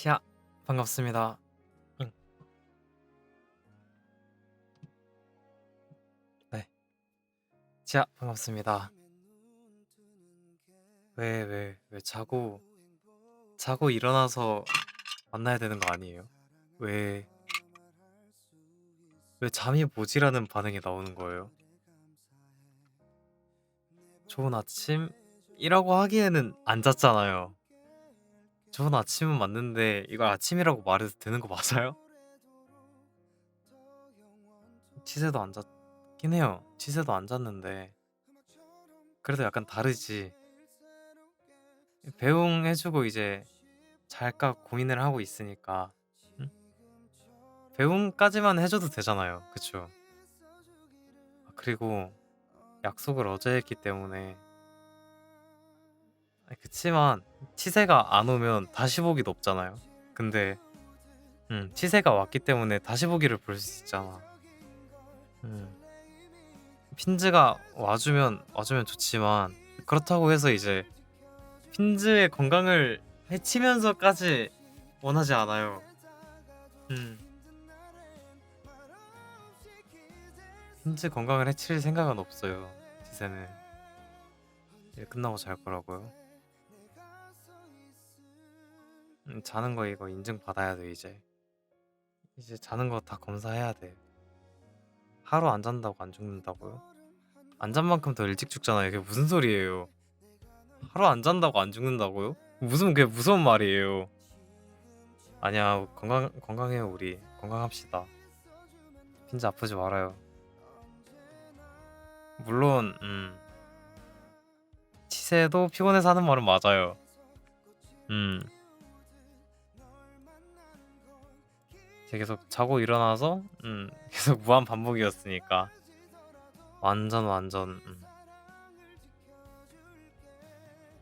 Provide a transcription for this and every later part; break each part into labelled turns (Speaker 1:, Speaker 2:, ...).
Speaker 1: 치아 반갑습니다. 응. 네. 치아 반갑습니다. 왜 자고 일어나서 만나야 되는 거 아니에요? 왜 잠이 모자라는 반응이 나오는 거예요? 좋은 아침이라고 하기에는 안 잤잖아요. 좋은 아침은 맞는데 이걸 아침이라고 말해도 되는 거 맞아요? 치세도 안 잤긴 해요. 치세도 안 잤는데 그래도 약간 다르지. 배웅해주고 이제 잘까 고민을 하고 있으니까. 응? 배웅까지만 해줘도 되잖아요. 그쵸? 그리고 약속을 어제 했기 때문에. 그치만 치세가 안 오면 다시 보기도 없잖아요. 근데 치세가 왔기 때문에 다시 보기를 볼 수 있잖아. 음, 핀즈가 와주면 좋지만 그렇다고 해서 이제 핀즈의 건강을 해치면서까지 원하지 않아요. 음, 핀즈 건강을 해칠 생각은 없어요. 치세는 일 끝나고 잘 거라고요. 자는 거 이거 인증 받아야 돼. 이제 자는 거 다 검사해야 돼. 하루 안 잔다고 안 죽는다고요? 안 잔 만큼 더 일찍 죽잖아요. 이게 무슨 소리예요? 하루 안 잔다고 안 죽는다고요? 무슨 그게 무서운 말이에요? 아니야, 건강해요. 우리 건강합시다. 핀자 아프지 말아요. 물론 치세도 피곤해서 하는 말은 맞아요. 음 제가 계속 자고 일어나서 계속 무한 반복이었으니까 완전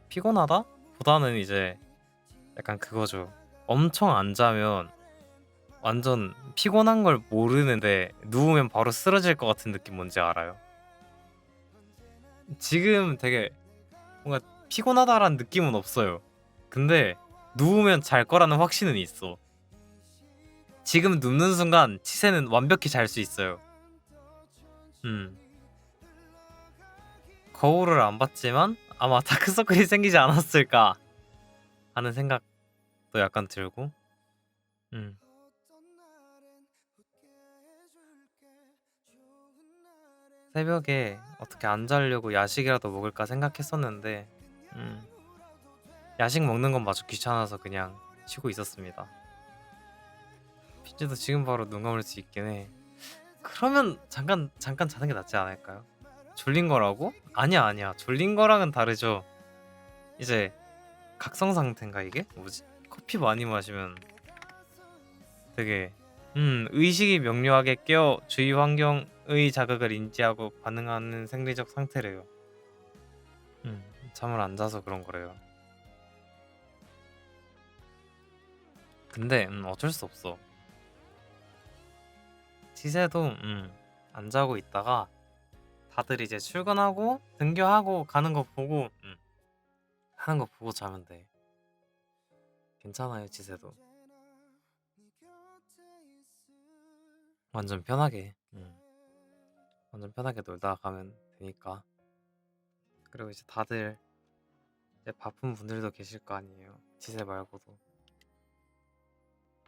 Speaker 1: 피곤하다? 보다는 이제 약간 그거죠. 엄청 안 자면 완전 피곤한 걸 모르는데 누우면 바로 쓰러질 것 같은 느낌 뭔지 알아요? 지금 되게 뭔가 피곤하다라는 느낌은 없어요. 근데 누우면 잘 거라는 확신은 있어. 지금 눕는 순간 치세는 완벽히 잘 수 있어요. 음. 거울을 안 봤지만 아마 다크서클이 생기지 않았을까 하는 생각도 약간 들고. 음. 새벽에 어떻게 안 자려고 야식이라도 먹을까 생각했었는데 음. 야식 먹는 건 마저 귀찮아서 그냥 쉬고 있었습니다. 피지도 지금 바로 눈 감을 수 있긴 해. 그러면 잠깐 자는 게 낫지 않을까요? 졸린 거라고? 아니야. 졸린 거랑은 다르죠. 이제 각성 상태인가 이게? 뭐지? 커피 많이 마시면 되게 의식이 명료하게 깨어 주위 환경의 자극을 인지하고 반응하는 생리적 상태래요. 잠을 안 자서 그런 거래요. 근데 어쩔 수 없어. 시세도 안 자고 있다가 다들 이제 출근하고 등교하고 가는 거 보고 하는 거 보고 자면 돼. 괜찮아요, 지세도. 완전 편하게. 완전 편하게 놀다 가면 되니까. 그리고 이제 다들 이제 바쁜 분들도 계실 거 아니에요. 지세 말고도.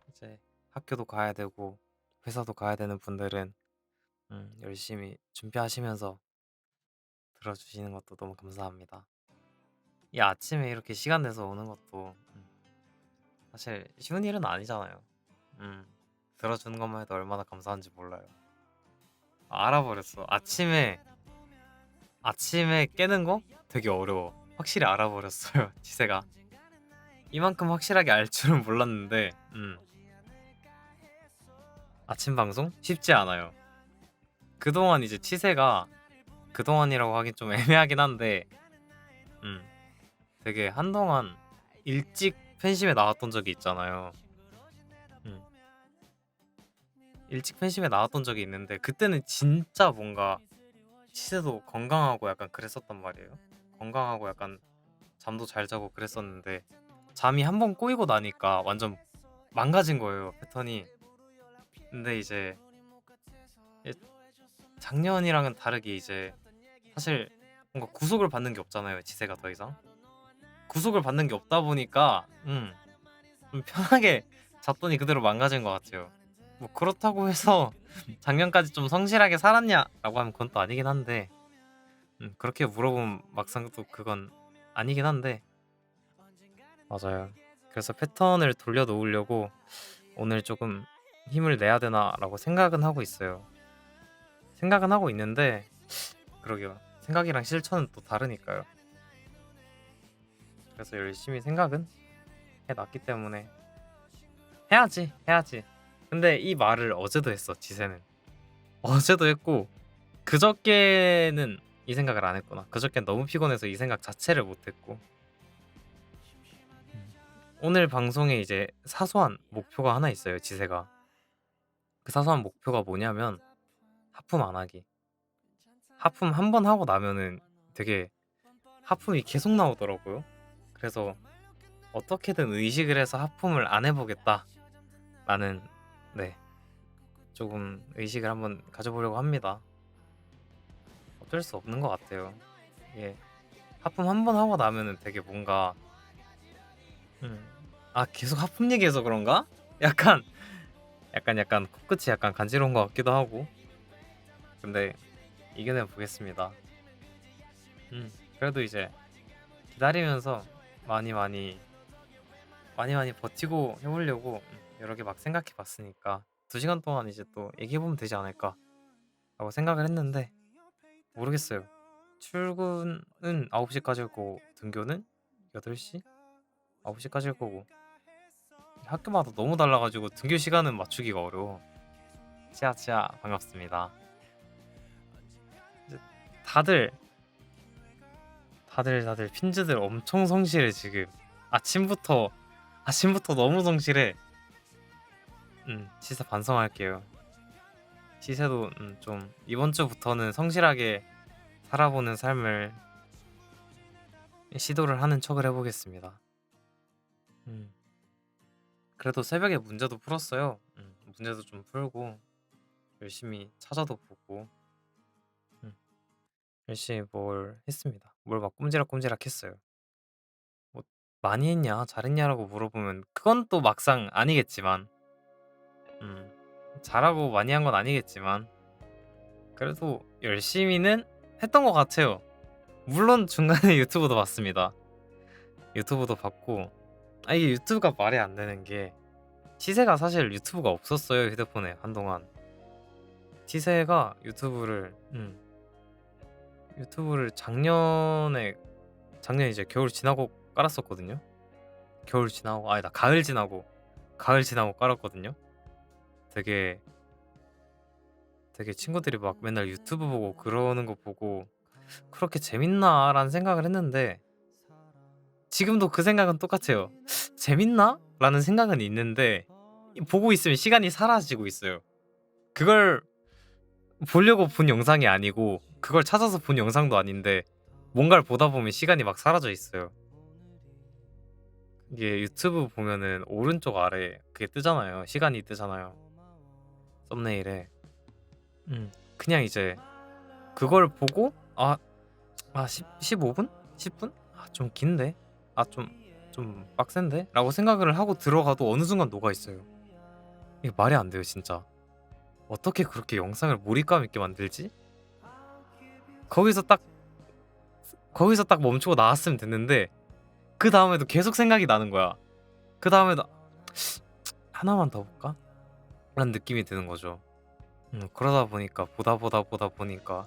Speaker 1: 이제 학교도 가야 되고 회사도 가야 되는 분들은 열심히 준비하시면서 들어주시는 것도 너무 감사합니다. 이 아침에 이렇게 시간 내서 오는 것도 사실 쉬운 일은 아니잖아요. 음, 들어주는 것만 해도 얼마나 감사한지 몰라요. 알아버렸어. 아침에 깨는 거 되게 어려워. 확실히 알아버렸어요. 지세가 이만큼 확실하게 알 줄은 몰랐는데 아침 방송 쉽지 않아요. 그동안 이제 치세가 그동안이라고 하긴 좀 애매하긴 한데 음, 되게 한동안 일찍 팬심에 나왔던 적이 있잖아요. 음, 일찍 팬심에 나왔던 적이 있는데 그때는 진짜 뭔가 치세도 건강하고 약간 그랬었단 말이에요. 건강하고 약간 잠도 잘 자고 그랬었는데 잠이 한번 꼬이고 나니까 완전 망가진 거예요, 패턴이. 근데 이제 예 작년이랑은 다르게 이제 사실 뭔가 구속을 받는 게 없잖아요, 지세가 더 이상. 구속을 받는 게 없다 보니까 좀 편하게 잤더니 그대로 망가진 것 같아요. 뭐 그렇다고 해서 작년까지 좀 성실하게 살았냐라고 하면 그건 또 아니긴 한데 그렇게 물어보면 막상 또 그건 아니긴 한데 맞아요. 그래서 패턴을 돌려놓으려고 오늘 조금 힘을 내야 되나라고 생각은 하고 있어요. 생각은 하고 있는데 그러게요. 생각이랑 실천은 또 다르니까요. 그래서 열심히 생각은 해놨기 때문에 해야지, 해야지. 근데 이 말을 어제도 했어, 지세는. 어제도 했고 그저께는 이 생각을 안 했구나. 그저께는 너무 피곤해서 이 생각 자체를 못 했고 오늘 방송에 이제 사소한 목표가 하나 있어요, 지세가. 그 사소한 목표가 뭐냐면 하품 안 하기. 하품 한 번 하고 나면은 되게 하품이 계속 나오더라고요. 그래서 어떻게든 의식을 해서 하품을 안 해보겠다라는 네 조금 의식을 한번 가져보려고 합니다. 어쩔 수 없는 것 같아요. 이게 하품 한 번 하고 나면은 되게 뭔가 음, 아 계속 하품 얘기해서 그런가? 약간 약간 코끝이 약간 간지러운 것 같기도 하고 근데 이겨내 보겠습니다. 그래도 이제 기다리면서 많이 많이 버티고 해보려고 여러 개 막 생각해 봤으니까 2시간 동안 이제 또 얘기해 보면 되지 않을까 라고 생각을 했는데 모르겠어요. 출근은 9시까지일 거고 등교는 8시? 9시까지일 거고 학교마다 너무 달라가지고 등교 시간은 맞추기가 어려워. 치아 반갑습니다. 이제 다들 핀즈들 엄청 성실해 지금. 아침부터 너무 성실해. 시세 반성할게요. 시세도 좀 이번 주부터는 성실하게 살아보는 삶을 시도를 하는 척을 해보겠습니다. 그래도 새벽에 문제도 풀었어요. 문제도 좀 풀고 열심히 찾아도 보고 음, 열심히 뭘 했습니다. 뭘 막 꼼지락꼼지락 했어요. 뭐 많이 했냐, 잘했냐라고 물어보면 그건 또 막상 아니겠지만 음, 잘하고 많이 한 건 아니겠지만 그래도 열심히는 했던 것 같아요. 물론 중간에 유튜브도 봤습니다. 유튜브도 봤고 이게 유튜브가 말이 안 되는 게 시세가 사실 유튜브가 없었어요, 휴대폰에 한동안. 시세가 유튜브를 작년 이제 겨울 지나고 깔았었거든요. 겨울 지나고 아니다 가을 지나고 깔았거든요. 되게 친구들이 막 맨날 유튜브 보고 그러는 거 보고 그렇게 재밌나라는 생각을 했는데 지금도 그 생각은 똑같아요. 재밌나? 라는 생각은 있는데 보고 있으면 시간이 사라지고 있어요. 그걸 보려고 본 영상이 아니고 그걸 찾아서 본 영상도 아닌데 뭔가를 보다 보면 시간이 막 사라져 있어요. 이게 유튜브 보면은 오른쪽 아래 그게 뜨잖아요. 시간이 뜨잖아요. 썸네일에. 그냥 이제 그걸 보고 15분? 10분? 좀 긴데? 좀 빡센데? 라고 생각을 하고 들어가도 어느 순간 녹아 있어요. 이게 말이 안 돼요, 진짜. 어떻게 그렇게 영상을 몰입감 있게 만들지? 거기서 딱 멈추고 나왔으면 됐는데 그 다음에도 계속 생각이 나는 거야. 그 다음에도 하나만 더 볼까? 라는 느낌이 드는 거죠. 그러다 보니까 보다 보니까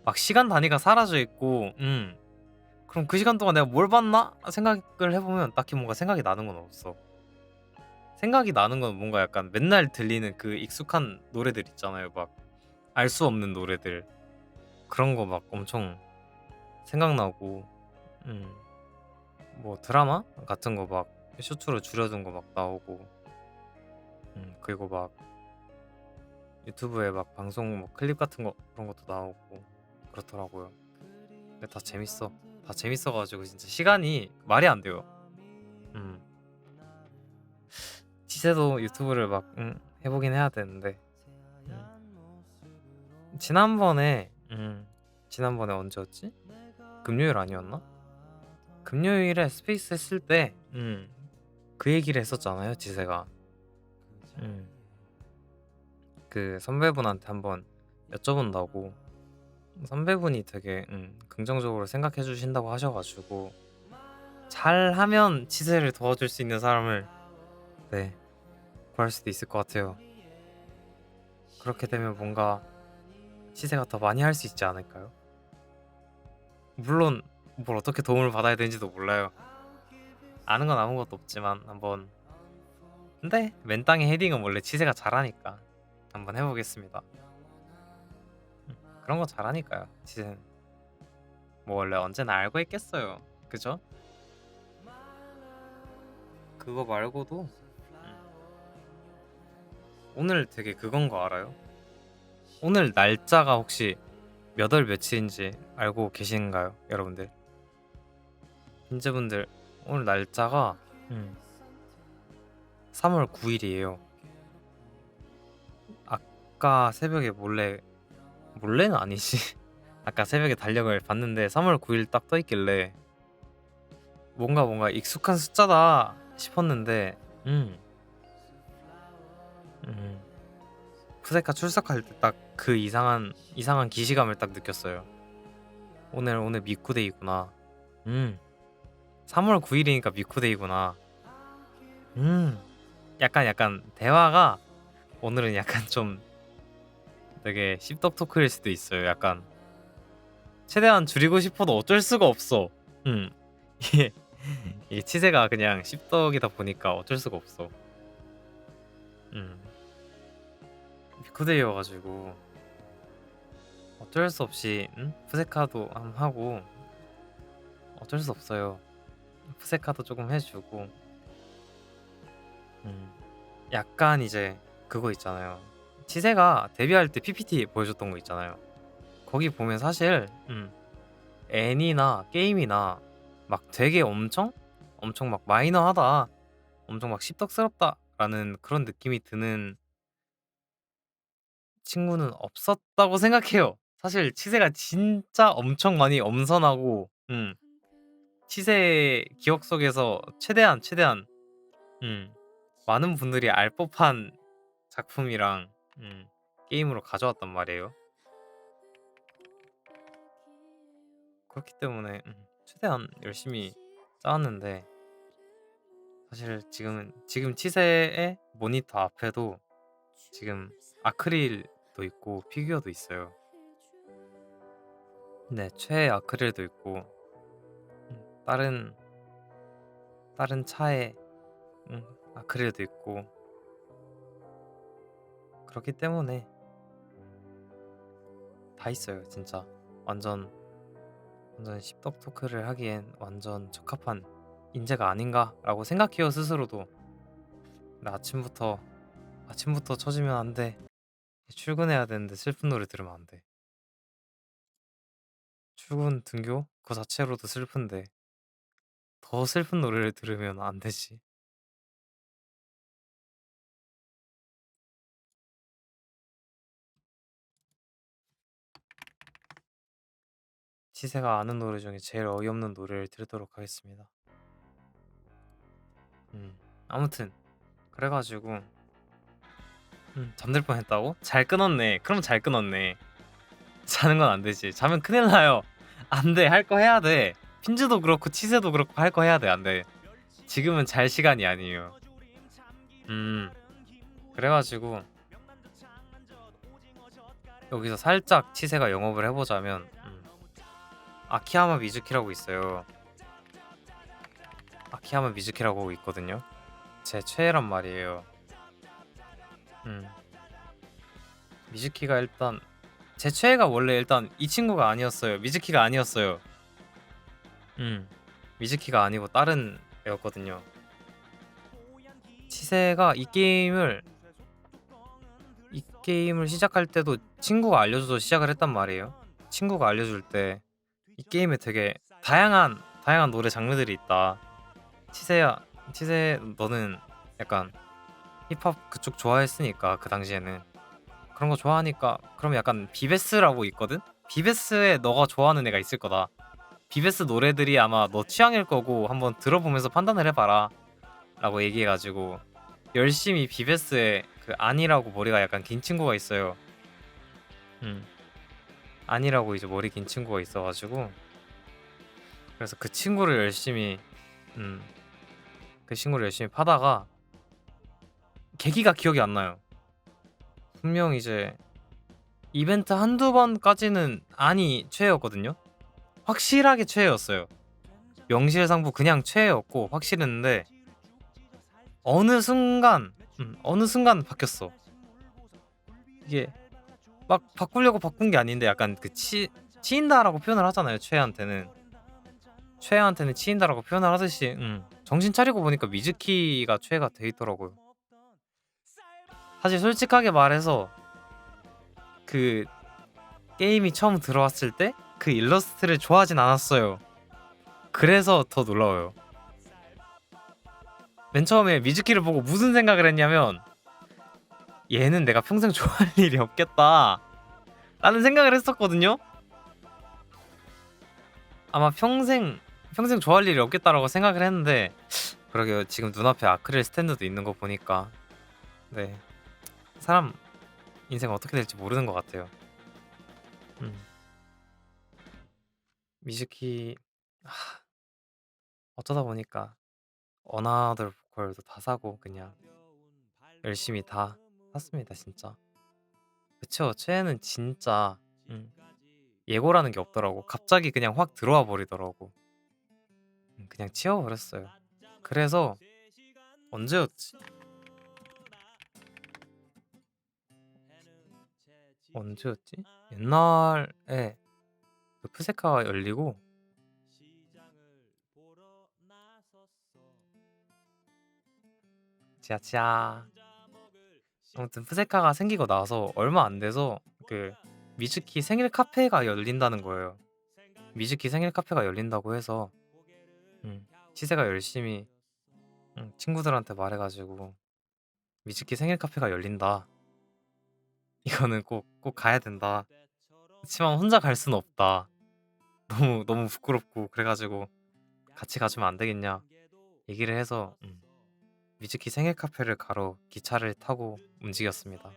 Speaker 1: 막 시간 단위가 사라져 있고 그럼 그 시간 동안 내가 뭘 봤나? 생각을 해보면 딱히 뭔가 생각이 나는 건 없어. 생각이 나는 건 뭔가 약간 맨날 들리는 그 익숙한 노래들 있잖아요. 막 알 수 없는 노래들 그런 거 막 엄청 생각나고 뭐 드라마 같은 거 막 쇼츠로 줄여둔 거 막 나오고 그리고 막 유튜브에 막 방송 뭐 클립 같은 거 그런 것도 나오고 그렇더라고요. 근데 다 재밌어. 다 재밌어가지고 진짜 시간이 말이 안 돼요. 음 치세도 유튜브를 막 해보긴 해야 되는데 지난번에 지난번에 언제였지? 금요일 아니었나? 금요일에 스페이스 했을 때 그 얘기를 했었잖아요, 지세가. 그 선배분한테 한번 여쭤본다고. 선배분이 되게 긍정적으로 생각해 주신다고 하셔가지고 잘하면 치세를 도와줄 수 있는 사람을 네 구할 수도 있을 것 같아요. 그렇게 되면 뭔가 치세가 더 많이 할 수 있지 않을까요? 물론 뭘 어떻게 도움을 받아야 되는지도 몰라요. 아는 건 아무것도 없지만 한번. 근데 맨땅에 헤딩은 원래 치세가 잘하니까 한번 해보겠습니다. 그런 거 잘하니까요, 치세는. 뭐 원래 언제나 알고 있겠어요, 그죠? 그거 말고도 오늘 되게 그건 거 알아요? 오늘 날짜가 혹시 몇 월 며칠인지 알고 계신가요, 여러분들? 빈즈분들 오늘 날짜가 3월 9일이에요. 아까 새벽에 몰래는 아니지. 아까 새벽에 달력을 봤는데 3월 9일 딱 떠있길래 뭔가 익숙한 숫자다 싶었는데 푸세카 출석할 때 딱 그 이상한 기시감을 딱 느꼈어요. 오늘 미쿠데이구나. 3월 9일이니까 미쿠데이구나. 약간 대화가 오늘은 약간 좀 되게 씹덕 토크일 수도 있어요. 약간 최대한 줄이고 싶어도 어쩔 수가 없어. 이게 치세가 그냥 씹덕이다 보니까 어쩔 수가 없어. 미쿠데이여가지고 어쩔 수 없이 푸세카도 하고 어쩔 수 없어요. 푸세카도 조금 해주고 약간 이제 그거 있잖아요. 치세가 데뷔할 때 PPT 보여줬던 거 있잖아요. 거기 보면 사실 애니나 게임이나 막 되게 엄청 막 마이너하다, 엄청 막 씹덕스럽다라는 그런 느낌이 드는 친구는 없었다고 생각해요. 사실 치세가 진짜 엄청 많이 엄선하고 치세 기억 속에서 최대한 많은 분들이 알 법한 작품이랑 게임으로 가져왔단 말이에요. 그렇기 때문에 최대한 열심히 짜왔는데 사실 지금 치세의 모니터 앞에도 지금 아크릴도 있고 피규어도 있어요. 네, 최애 아크릴도 있고 다른 차에 아크릴도 있고 그렇기 때문에 다 있어요. 진짜 완전 씹덕 토크를 하기엔 완전 적합한 인재가 아닌가라고 생각해요, 스스로도. 근데 아침부터 쳐지면 안 돼. 출근해야 되는데 슬픈 노래 들으면 안 돼. 출근 등교 그 자체로도 슬픈데 더 슬픈 노래를 들으면 안 되지. 치세가 아는 노래 중에 제일 어이없는 노래를 들도록 하겠습니다. 아무튼 그래가지고 잠들 뻔했다고? 잘 끊었네. 그럼 잘 끊었네. 자는 건 안 되지. 자면 큰일 나요. 안 돼. 할 거 해야 돼. 핀즈도 그렇고 치세도 그렇고 할 거 해야 돼. 안 돼. 지금은 잘 시간이 아니에요. 그래가지고 여기서 살짝 치세가 영업을 해보자면 아키하마 미즈키라고 있어요. 아키하마 미즈키라고 있거든요. 제 최애란 말이에요. 미즈키가 일단 제 최애가 원래 일단 이 친구가 아니었어요. 미즈키가 아니었어요. 미즈키가 아니고 다른 애였거든요. 치세가 이 게임을 시작할 때도 친구가 알려줘서 시작을 했단 말이에요. 친구가 알려줄 때 이 게임에 되게 다양한 노래 장르들이 있다. 치세 너는 약간 힙합 그쪽 좋아했으니까 그 당시에는 그런 거 좋아하니까 그럼 약간 비베스라고 있거든? 비베스에 너가 좋아하는 애가 있을 거다. 비베스 노래들이 아마 너 취향일 거고 한번 들어보면서 판단을 해봐라 라고 얘기해가지고 열심히 비베스에 그 안이라고 머리가 약간 긴 친구가 있어요. 음 안이라고 이제 머리 긴 친구가 있어가지고 그래서 그 친구를 열심히 음 그 친구를 열심히 파다가 계기가 기억이 안 나요. 분명 이제 이벤트 한두 번까지는 안이 최애였거든요. 확실하게 최애였어요. 명실상부 그냥 최애였고 확실했는데 어느 순간 어느 순간 바뀌었어. 이게 막 바꾸려고 바꾼 게 아닌데 약간 그 치인다라고 표현을 하잖아요. 최애한테는 치인다라고 표현을 하듯이 정신 차리고 보니까 미즈키가 최애가 돼 있더라고요. 사실 솔직하게 말해서 그 게임이 처음 들어왔을 때 그 일러스트를 좋아하진 않았어요. 그래서 더 놀라워요. 맨 처음에 미즈키를 보고 무슨 생각을 했냐면 얘는 내가 평생 좋아할 일이 없겠다 라는 생각을 했었거든요. 아마 평생 좋아할 일이 없겠다라고 생각을 했는데 그러게요. 지금 눈앞에 아크릴 스탠드도 있는 거 보니까 네 사람 인생 어떻게 될지 모르는 것 같아요. 미즈키 어쩌다 보니까 어나더 보컬도 다 사고 그냥 열심히 다 샀습니다 진짜. 그쵸. 최애는 진짜 예고라는 게 없더라고. 갑자기 그냥 확 들어와 버리더라고. 그냥 치워버렸어요. 그래서 언제였지? 언제였지? 옛날에 그 푸세카가 열리고 지아치아 아무튼 푸세카가 생기고 나서 얼마 안 돼서 그 미즈키 생일 카페가 열린다는 거예요. 미즈키 생일 카페가 열린다고 해서 시세가 열심히 친구들한테 말해가지고 미즈키 생일 카페가 열린다. 이거는 꼭 가야 된다. 그치만 혼자 갈 수는 없다. 너무 부끄럽고 그래가지고 같이 가주면 안 되겠냐 얘기를 해서 미즈키 생일 카페를 가러 기차를 타고 움직였습니다.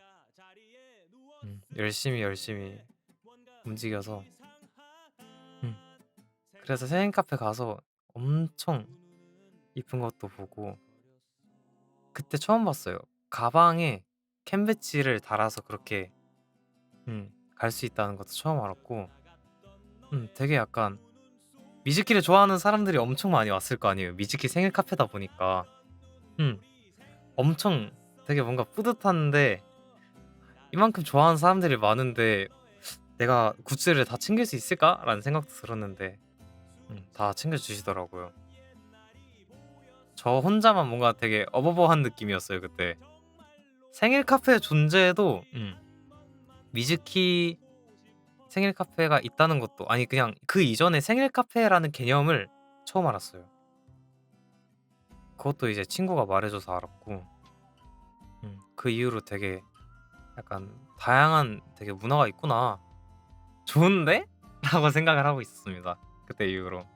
Speaker 1: 열심히 움직여서 그래서 생일 카페 가서 엄청 이쁜 것도 보고 그때 처음 봤어요. 가방에 캔배지를 달아서 그렇게 갈 수 있다는 것도 처음 알았고 되게 약간 미즈키를 좋아하는 사람들이 엄청 많이 왔을 거 아니에요. 미즈키 생일 카페다 보니까 엄청 되게 뭔가 뿌듯한데 이만큼 좋아하는 사람들이 많은데 내가 굿즈를 다 챙길 수 있을까라는 생각도 들었는데 다 챙겨주시더라고요. 저 혼자만 뭔가 되게 어버버한 느낌이었어요 그때. 생일 카페 존재도 미즈키 생일 카페가 있다는 것도 아니 그냥 그 이전에 생일 카페라는 개념을 처음 알았어요. 그것도 이제 친구가 말해줘서 알았고 그 이후로 되게 약간 다양한 되게 문화가 있구나 좋은데? 라고 생각을 하고 있었습니다 그때 이후로.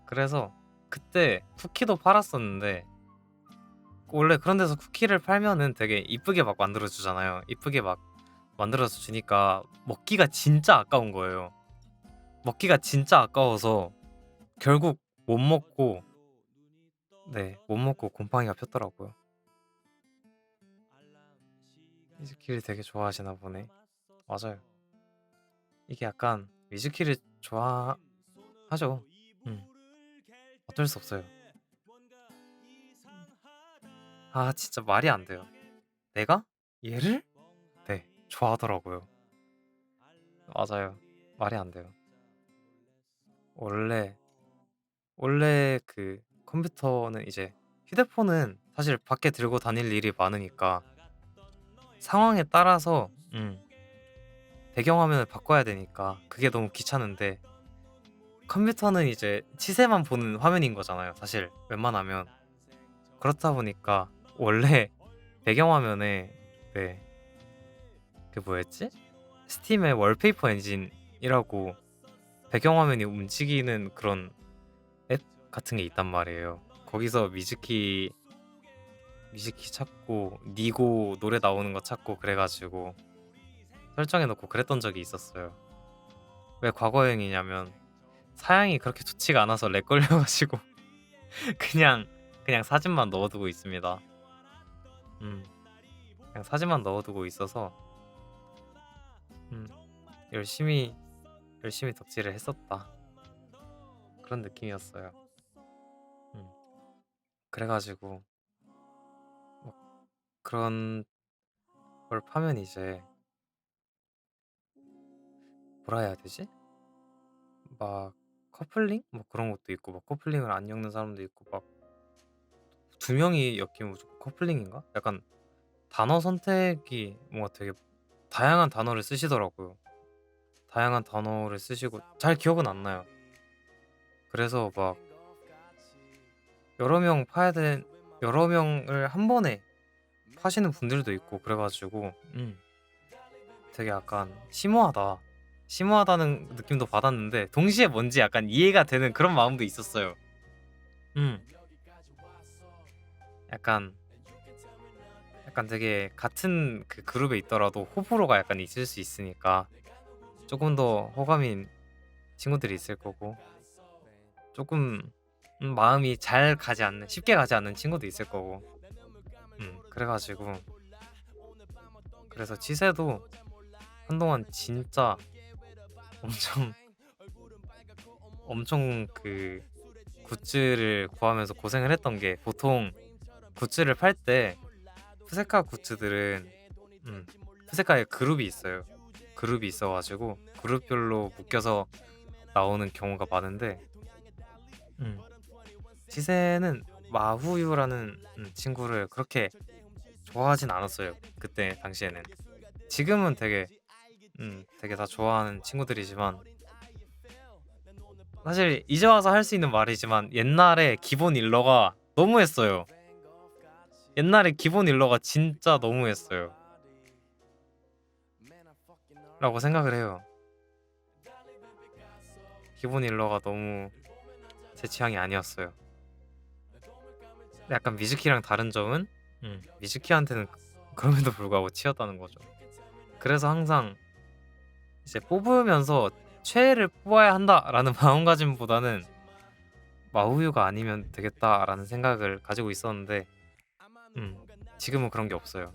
Speaker 1: 그래서 그때 쿠키도 팔았었는데 원래 그런 데서 쿠키를 팔면은 되게 이쁘게 막 만들어주잖아요. 이쁘게 막 만들어서 주니까 먹기가 진짜 아까운 거예요. 먹기가 진짜 아까워서 결국 못 먹고 못 먹고 곰팡이가 폈더라고요. 미즈키를 되게 좋아하시나 보네. 맞아요. 이게 약간 미즈키를 좋아하죠. 어쩔 수 없어요. 아 진짜 말이 안 돼요. 내가 얘를 좋아하더라고요. 맞아요. 말이 안 돼요. 원래 그 컴퓨터는 이제 휴대폰은 사실 밖에 들고 다닐 일이 많으니까 상황에 따라서 배경화면을 바꿔야 되니까 그게 너무 귀찮은데 컴퓨터는 이제 치세만 보는 화면인 거잖아요. 사실 웬만하면 그렇다 보니까 원래 배경화면에 네, 그 뭐였지? 스팀의 월페이퍼 엔진이라고 배경화면이 움직이는 그런 앱 같은 게 있단 말이에요. 거기서 미즈키 찾고 니고 노래 나오는 거 찾고 그래가지고 설정해놓고 그랬던 적이 있었어요. 왜 과거 여행이냐면 사양이 그렇게 좋지가 않아서 렉 걸려가지고 그냥 그냥 사진만 넣어두고 있습니다. 음, 그냥 사진만 넣어두고 있어서 음, 열심히 열심히 덕질을 했었다 그런 느낌이었어요. 음, 그래가지고 막 그런 걸 파면 이제 뭐라 해야 되지? 막 커플링? 뭐 그런 것도 있고 막 커플링을 안 엮는 사람도 있고 막 두 명이 엮이면 무조건 커플링인가? 약간 단어 선택이 뭔가 되게 다양한 단어를 쓰시더라고요. 다양한 단어를 쓰시고 잘 기억은 안 나요. 그래서 막 여러 명 파야 된 여러 명을 한 번에 파시는 분들도 있고 그래가지고 되게 약간 심오하다는 느낌도 받았는데 동시에 뭔지 약간 이해가 되는 그런 마음도 있었어요. 음 약간 약간 되게 같은 그 그룹에 있더라도 호불호가 약간 있을 수 있으니까 조금 더 호감인 친구들이 있을 거고 조금 마음이 잘 가지 않는 쉽게 가지 않는 친구도 있을 거고 그래가지고 그래서 치세도 한동안 진짜 엄청 엄청 그 굿즈를 구하면서 고생을 했던 게 보통 굿즈를 팔 때 푸세카 굿즈들은 푸세카에 그룹이 있어요. 그룹이 있어가지고 그룹별로 묶여서 나오는 경우가 많은데 음, 치세는 마후유라는 친구를 그렇게 좋아하진 않았어요. 그때 당시에는. 지금은 되게 다 좋아하는 친구들이지만 사실 이제 와서 할 수 있는 말이지만 옛날에 기본 일러가 너무했어요. 옛날에 기본 일러가 진짜 너무했어요. 라고 생각을 해요. 기본 일러가 너무 제 취향이 아니었어요. 약간 미즈키랑 다른 점은 미즈키한테는 그럼에도 불구하고 치였다는 거죠. 그래서 항상 이제 뽑으면서 최애를 뽑아야 한다라는 마음가짐보다는 마우유가 아니면 되겠다라는 생각을 가지고 있었는데 지금은 그런 게 없어요.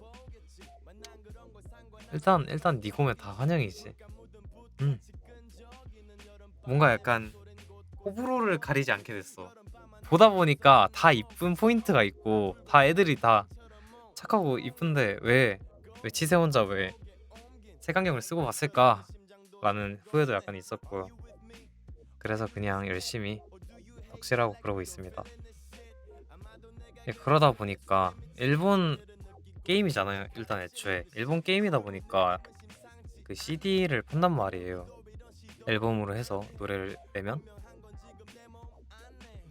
Speaker 1: 일단 니고면 다 환영이지. 음, 뭔가 약간 호불호를 가리지 않게 됐어. 보다 보니까 다 이쁜 포인트가 있고 다 애들이 다 착하고 이쁜데 왜 치세 혼자 왜 색안경을 쓰고 봤을까라는 후회도 약간 있었고요. 그래서 그냥 열심히 덕질하고 그러고 있습니다. 그러다 보니까 일본 게임이잖아요. 일단 애초에 일본 게임이다 보니까 그 CD를 판단 말이에요. 앨범으로 해서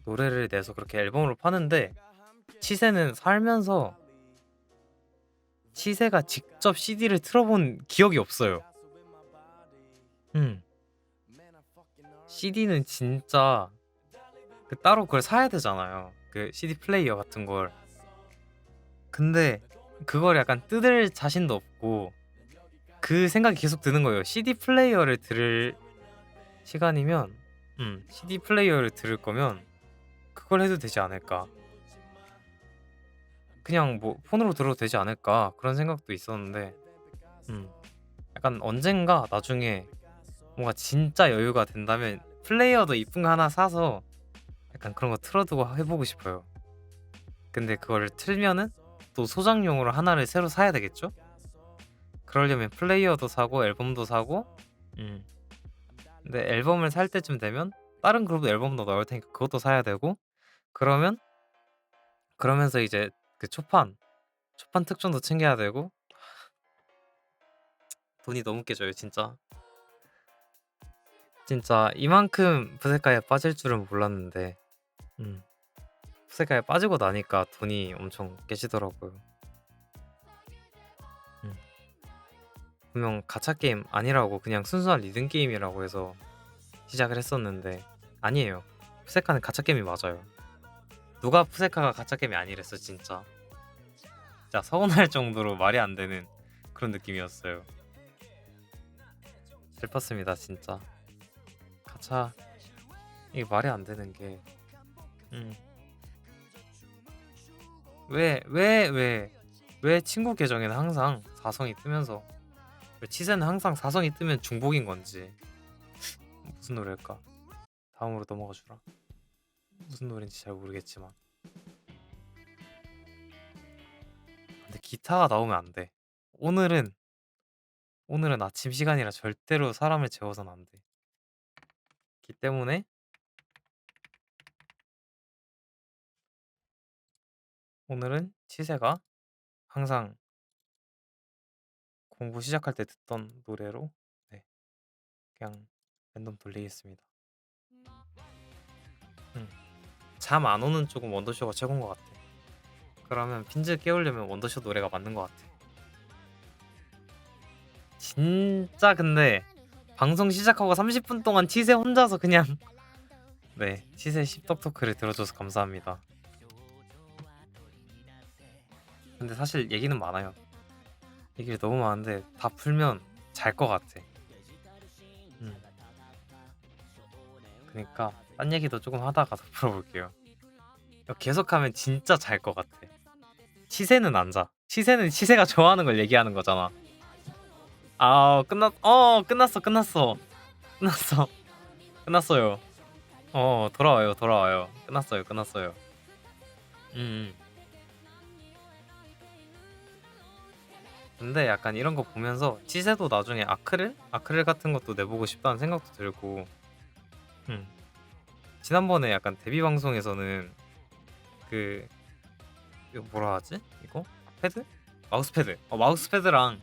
Speaker 1: 노래를 내서 그렇게 앨범으로 파는데 치세는 살면서 치세가 직접 CD를 틀어본 기억이 없어요. CD는 진짜 따로 그걸 사야 되잖아요. 그 CD 플레이어 같은 걸. 근데 그걸 약간 뜯을 자신도 없고 그 생각이 계속 드는 거예요. CD 플레이어를 들을 시간이면 CD 플레이어를 들을 거면 그걸 해도 되지 않을까. 그냥 뭐 폰으로 들어도 되지 않을까 그런 생각도 있었는데 약간 언젠가 나중에 뭔가 진짜 여유가 된다면 플레이어도 이쁜 거 하나 사서 약간 그런 거 틀어두고 해보고 싶어요. 근데 그거를 틀면은 또 소장용으로 하나를 새로 사야 되겠죠? 그러려면 플레이어도 사고 앨범도 사고 근데 앨범을 살 때쯤 되면 다른 그룹도 앨범도 나올 테니까 그것도 사야 되고 그러면서 이제 그 초판 특종도 챙겨야 되고 돈이 너무 깨져요 진짜. 진짜 이만큼 푸세카에 빠질 줄은 몰랐는데 푸세카에 빠지고 나니까 돈이 엄청 깨지더라고요. 분명 가챠 게임 아니라고 그냥 순수한 리듬 게임이라고 해서 시작을 했었는데 아니에요. 푸세카는 가챠 게임이 맞아요. 누가 푸세카가 가챠 게임이 아니랬어 진짜. 진짜 서운할 정도로 말이 안 되는 그런 느낌이었어요. 슬펐습니다 진짜. 가챠 이게 말이 안 되는 게 왜 친구 계정에는 항상 사성이 뜨면서 왜 치세는 항상 사성이 뜨면 중복인 건지. 무슨 노래일까? 다음으로 넘어가 주라. 무슨 노래인지 잘 모르겠지만 근데 기타가 나오면 안 돼. 오늘은 아침 시간이라 절대로 사람을 재워서는 안 돼. 기 때문에 오늘은 치세가 항상 공부 시작할 때 듣던 노래로 네, 그냥 랜덤 돌리겠습니다. 잠 안 오는 쪽은 원더쇼가 최고인 것 같아. 그러면 핀즈 깨우려면 원더쇼 노래가 맞는 것 같아. 진짜 근데 방송 시작하고 30분 동안 치세 혼자서 그냥 네 치세 십덕토크를 들어줘서 감사합니다. 근데 사실 얘기는 많아요. 얘기를 너무 많은데 다 풀면 잘 것 같아. 그러니까 딴 얘기도 조금 하다가 더 풀어볼게요. 계속하면 진짜 잘 것 같아. 치세는 안 자. 치세는 치세가 좋아하는 걸 얘기하는 거잖아. 아 끝났어 끝났어요. 돌아와요. 끝났어요. 음. 근데 약간 이런 거 보면서 치세도 나중에 아크릴 같은 것도 내보고 싶다는 생각도 들고. 지난번에 약간 데뷔 방송에서는 그 이거 뭐라 하지? 이거 패드? 마우스패드랑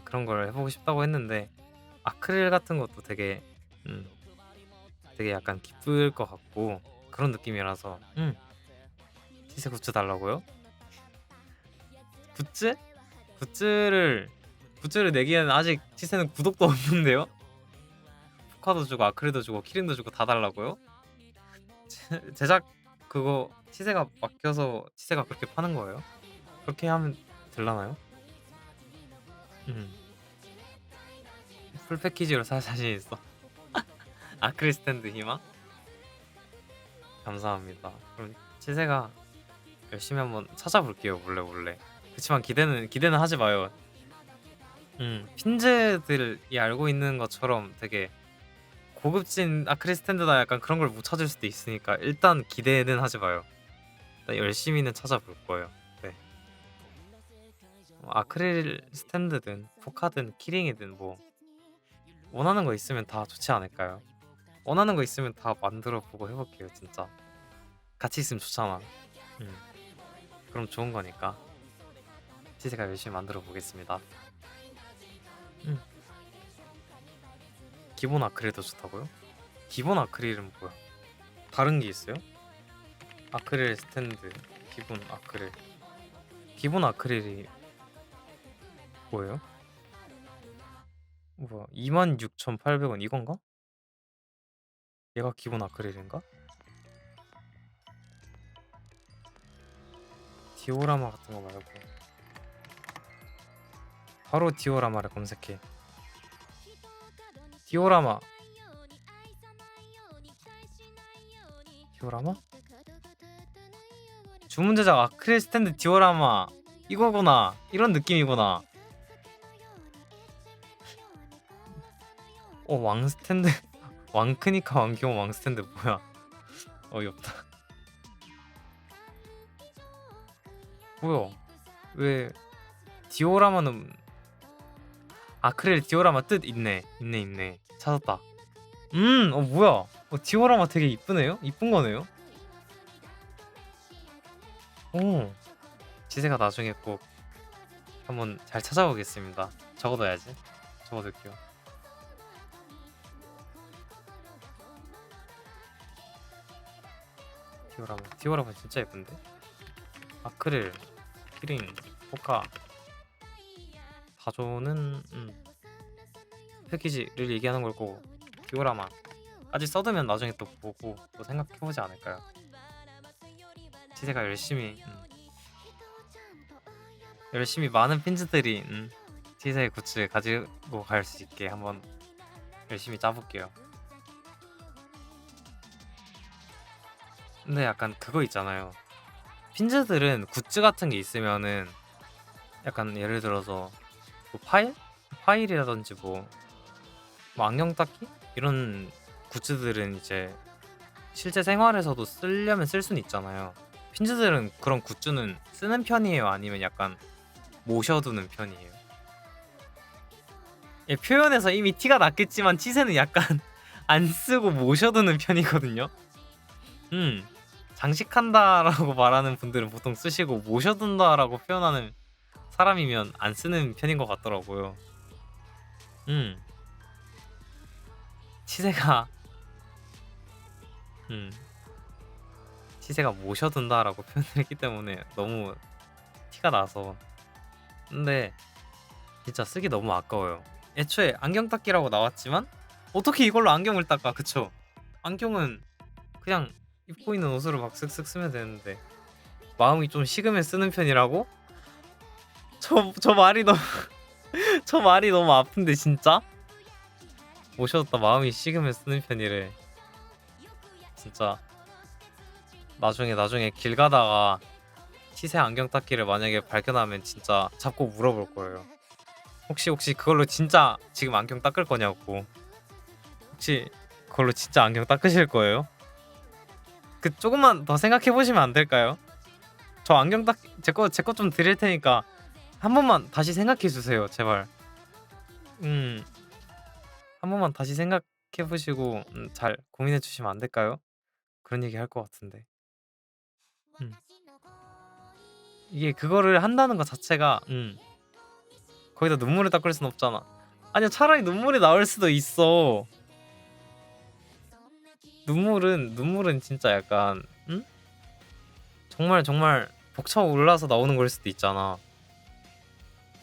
Speaker 1: 그런 걸 해보고 싶다고 했는데 아크릴 같은 것도 되게 약간 기쁠 것 같고 그런 느낌이라서 치세 굿즈 달라고요? 굿즈? 굿즈를 내기에는 아직 치세는 구독도 없는데요? 포카도 주고 아크릴도 주고 키링도 주고 다 달라고요? 제작 그거 치세가 맡겨서 치세가 그렇게 파는 거예요? 그렇게 하면 될라나요? 풀 패키지로 살 자신 있어. 아크릴 스탠드 희망? 감사합니다. 그럼 치세가 열심히 한번 찾아볼게요 몰래. 그치만 기대는 하지 마요. 핀즈들이 알고 있는 것처럼 되게 고급진 아크릴 스탠드다 약간 그런 걸 못 찾을 수도 있으니까 일단 기대는 하지 마요. 일단 열심히는 찾아볼 거예요. 네. 아크릴 스탠드든 포카든 키링이든 뭐 원하는 거 있으면 다 좋지 않을까요? 원하는 거 있으면 다 만들어 보고 해볼게요 진짜. 같이 있으면 좋잖아. 그럼 좋은 거니까 치세가 열심히 만들어 보겠습니다. 기본 아크릴도 좋다고요? 기본 아크릴은 뭐야? 다른 게 있어요? 아크릴 스탠드 기본 아크릴이 뭐예요? 뭐야 26,800원 이건가? 얘가 기본 아크릴인가? 디오라마 같은 거 말고 바로 디오라마를 검색해. 디오라마 주문 제작 아크릴 스탠드 디오라마 이거구나. 이런 느낌이구나. 왕 스탠드 왕크니까 왕기용 왕 스탠드 뭐야? 어이없다. 뭐야? 왜 디오라마는 아크릴 디오라마 뜻 있네. 찾았다. 뭐야? 디오라마 되게 이쁘네요. 이쁜 거네요. 지세가 나중에 꼭 한번 잘 찾아보겠습니다. 적어둬야지. 적어둘게요. 디오라마 진짜 예쁜데? 아크릴, 키링, 포카 4조는 패키지를 얘기하는 걸 거고 디오라마까지 써두면 나중에 또 보고 또 생각해보지 않을까요? 치세가 열심히 많은 핀즈들이 치세의 굿즈 가지고 갈 수 있게 한번 열심히 짜볼게요. 근데 약간 그거 있잖아요. 핀즈들은 굿즈 같은 게 있으면은 약간 예를 들어서 뭐 파일이라든지 뭐 안경 닦기 이런 굿즈들은 이제 실제 생활에서도 쓰려면 쓸 수는 있잖아요. 핀즈들은 그런 굿즈는 쓰는 편이에요? 아니면 약간 모셔두는 편이에요? 예, 표현에서 이미 티가 났겠지만 치세는 약간 안 쓰고 모셔두는 편이거든요. 장식한다라고 말하는 분들은 보통 쓰시고 모셔둔다라고 표현하는 사람이면 안 쓰는 편인 것 같더라고요. 치세가 치세가 모셔둔다라고 표현을 했기 때문에 너무 티가 나서. 근데 진짜 쓰기 너무 아까워요. 애초에 안경 닦기라고 나왔지만 어떻게 이걸로 안경을 닦아? 그쵸? 안경은 그냥 입고 있는 옷으로 막 쓱쓱 쓰면 되는데 마음이 좀 식으면 쓰는 편이라고? 저 말이 너무 저 말이 너무 아픈데 진짜? 모셔뒀다 마음이 식으면 쓰는 편이래. 진짜 나중에 길 가다가 치세 안경 닦기를 만약에 발견하면 진짜 잡고 물어볼 거예요. 혹시 그걸로 진짜 지금 안경 닦을 거냐고. 혹시 그걸로 진짜 안경 닦으실 거예요? 그 조금만 더 생각해 보시면 안 될까요? 저 안경 닦 제 거 좀 드릴 테니까 한 번만 다시 생각해 주세요, 제발. 한 번만 다시 생각해 보시고 잘 고민해 주시면 안 될까요? 그런 얘기 할 것 같은데. 음. 이게 그거를 한다는 것 자체가 거기다 눈물을 닦을 순 없잖아. 아니야, 차라리 눈물이 나올 수도 있어. 눈물은 진짜 약간 정말 벅차올라서 나오는 걸 수도 있잖아.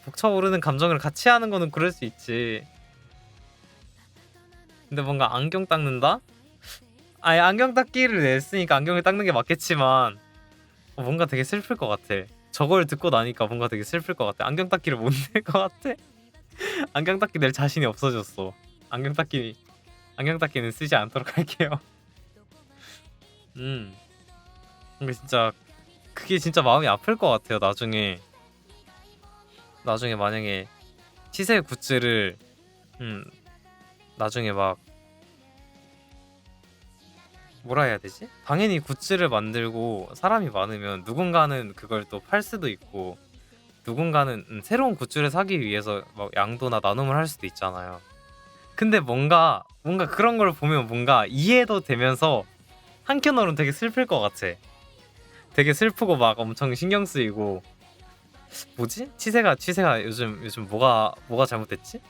Speaker 1: 벅차오르는 감정을 같이 하는 거는 그럴 수 있지. 근데 뭔가 안경 닦는다? 아니, 안경 닦기를 냈으니까 안경을 닦는 게 맞겠지만 뭔가 되게 슬플 것 같아. 저걸 듣고 나니까 뭔가 되게 슬플 것 같아. 안경 닦기를 못 낼 것 같아. 안경 닦기 낼 자신이 없어졌어. 안경 닦기는 쓰지 않도록 할게요. 근데 진짜 그게 진짜 마음이 아플 것 같아요. 나중에 만약에 치세 굿즈를 나중에 막 뭐라 해야 되지? 당연히 굿즈를 만들고 사람이 많으면 누군가는 그걸 또 팔 수도 있고 누군가는 새로운 굿즈를 사기 위해서 막 양도나 나눔을 할 수도 있잖아요. 근데 뭔가 그런 걸 보면 뭔가 이해도 되면서 한켠으로는 되게 슬플 것 같아. 되게 슬프고 막 엄청 신경 쓰이고 뭐지? 치세가 요즘 뭐가 잘못됐지?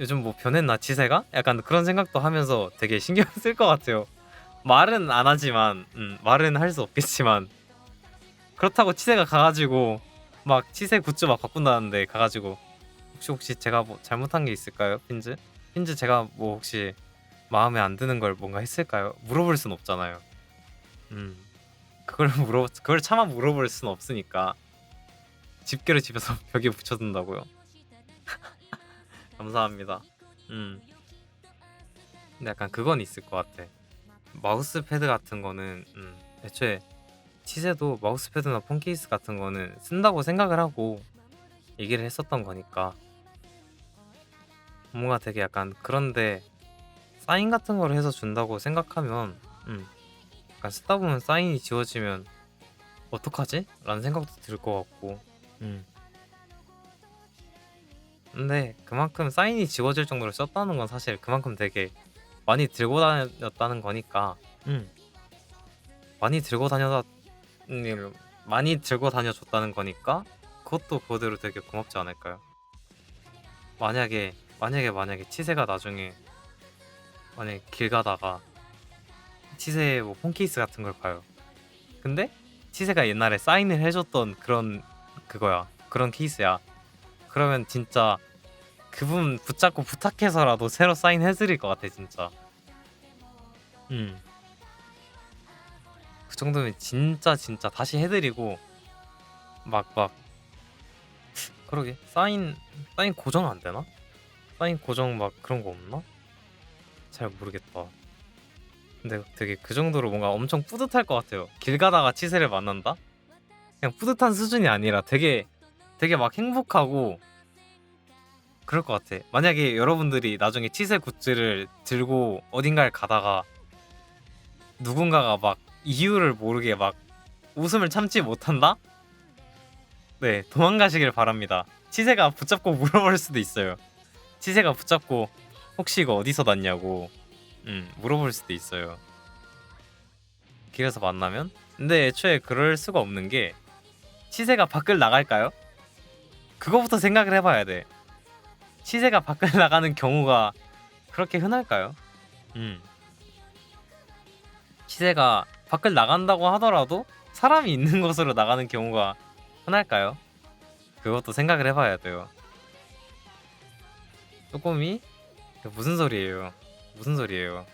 Speaker 1: 요즘 뭐 변했나 치세가? 약간 그런 생각도 하면서 되게 신경 쓸 것 같아요. 말은 안 하지만 말은 할 수 없겠지만 그렇다고 치세가 가가지고 막 치세 굿즈 막 바꾼다는데 가가지고 혹시 제가 뭐 잘못한 게 있을까요? 핀즈 제가 뭐 혹시 마음에 안 드는 걸 뭔가 했을까요? 물어볼 순 없잖아요. 그걸 차마 물어볼 순 없으니까 집게를 집에서 벽에 붙여둔다고요? 감사합니다. 근데 약간 그건 있을 것 같아. 마우스 패드 같은 거는 애초에 치세도 마우스 패드나 폰 케이스 같은 거는 쓴다고 생각을 하고 얘기를 했었던 거니까 뭔가 되게 약간 그런데 사인 같은 거를 해서 준다고 생각하면 약간 쓰다 보면 사인이 지워지면 어떡하지? 라는 생각도 들 것 같고 근데 그만큼 사인이 지워질 정도로 썼다는 건 사실 그만큼 되게 많이 들고 다녔다는 거니까 많이 들고 다녀다 많이 들고 다녀줬다는 거니까 그것도 그거대로 되게 고맙지 않을까요? 만약에 치세가 나중에 만약에 길 가다가 치세 뭐 폰케이스 같은 걸 봐요. 근데 치세가 옛날에 사인을 해줬던 그런 케이스야. 그러면 진짜 그분 붙잡고 부탁해서라도 새로 사인해드릴 것 같아 진짜. 음. 그 정도면 진짜 진짜 다시 해드리고 막 그러게 사인 고정 안 되나? 사인 고정 막 그런 거 없나? 잘 모르겠다. 근데 되게 그 정도로 뭔가 엄청 뿌듯할 것 같아요. 길 가다가 치세를 만난다? 그냥 뿌듯한 수준이 아니라 되게 막 행복하고 그럴 것 같아. 만약에 여러분들이 나중에 치세 굿즈를 들고 어딘가를 가다가 누군가가 막 이유를 모르게 막 웃음을 참지 못한다? 네, 도망가시길 바랍니다. 치세가 붙잡고 물어볼 수도 있어요. 치세가 붙잡고 혹시 이거 어디서 났냐고 물어볼 수도 있어요. 길에서 만나면? 근데 애초에 그럴 수가 없는 게 치세가 밖을 나갈까요? 그거부터 생각을 해봐야 돼. 치세가 밖을 나가는 경우가 그렇게 흔할까요? 치세가 밖을 나간다고 하더라도 사람이 있는 곳으로 나가는 경우가 흔할까요? 그것도 생각을 해봐야 돼요. 쪼꼬미? 무슨 소리예요? 무슨 소리예요?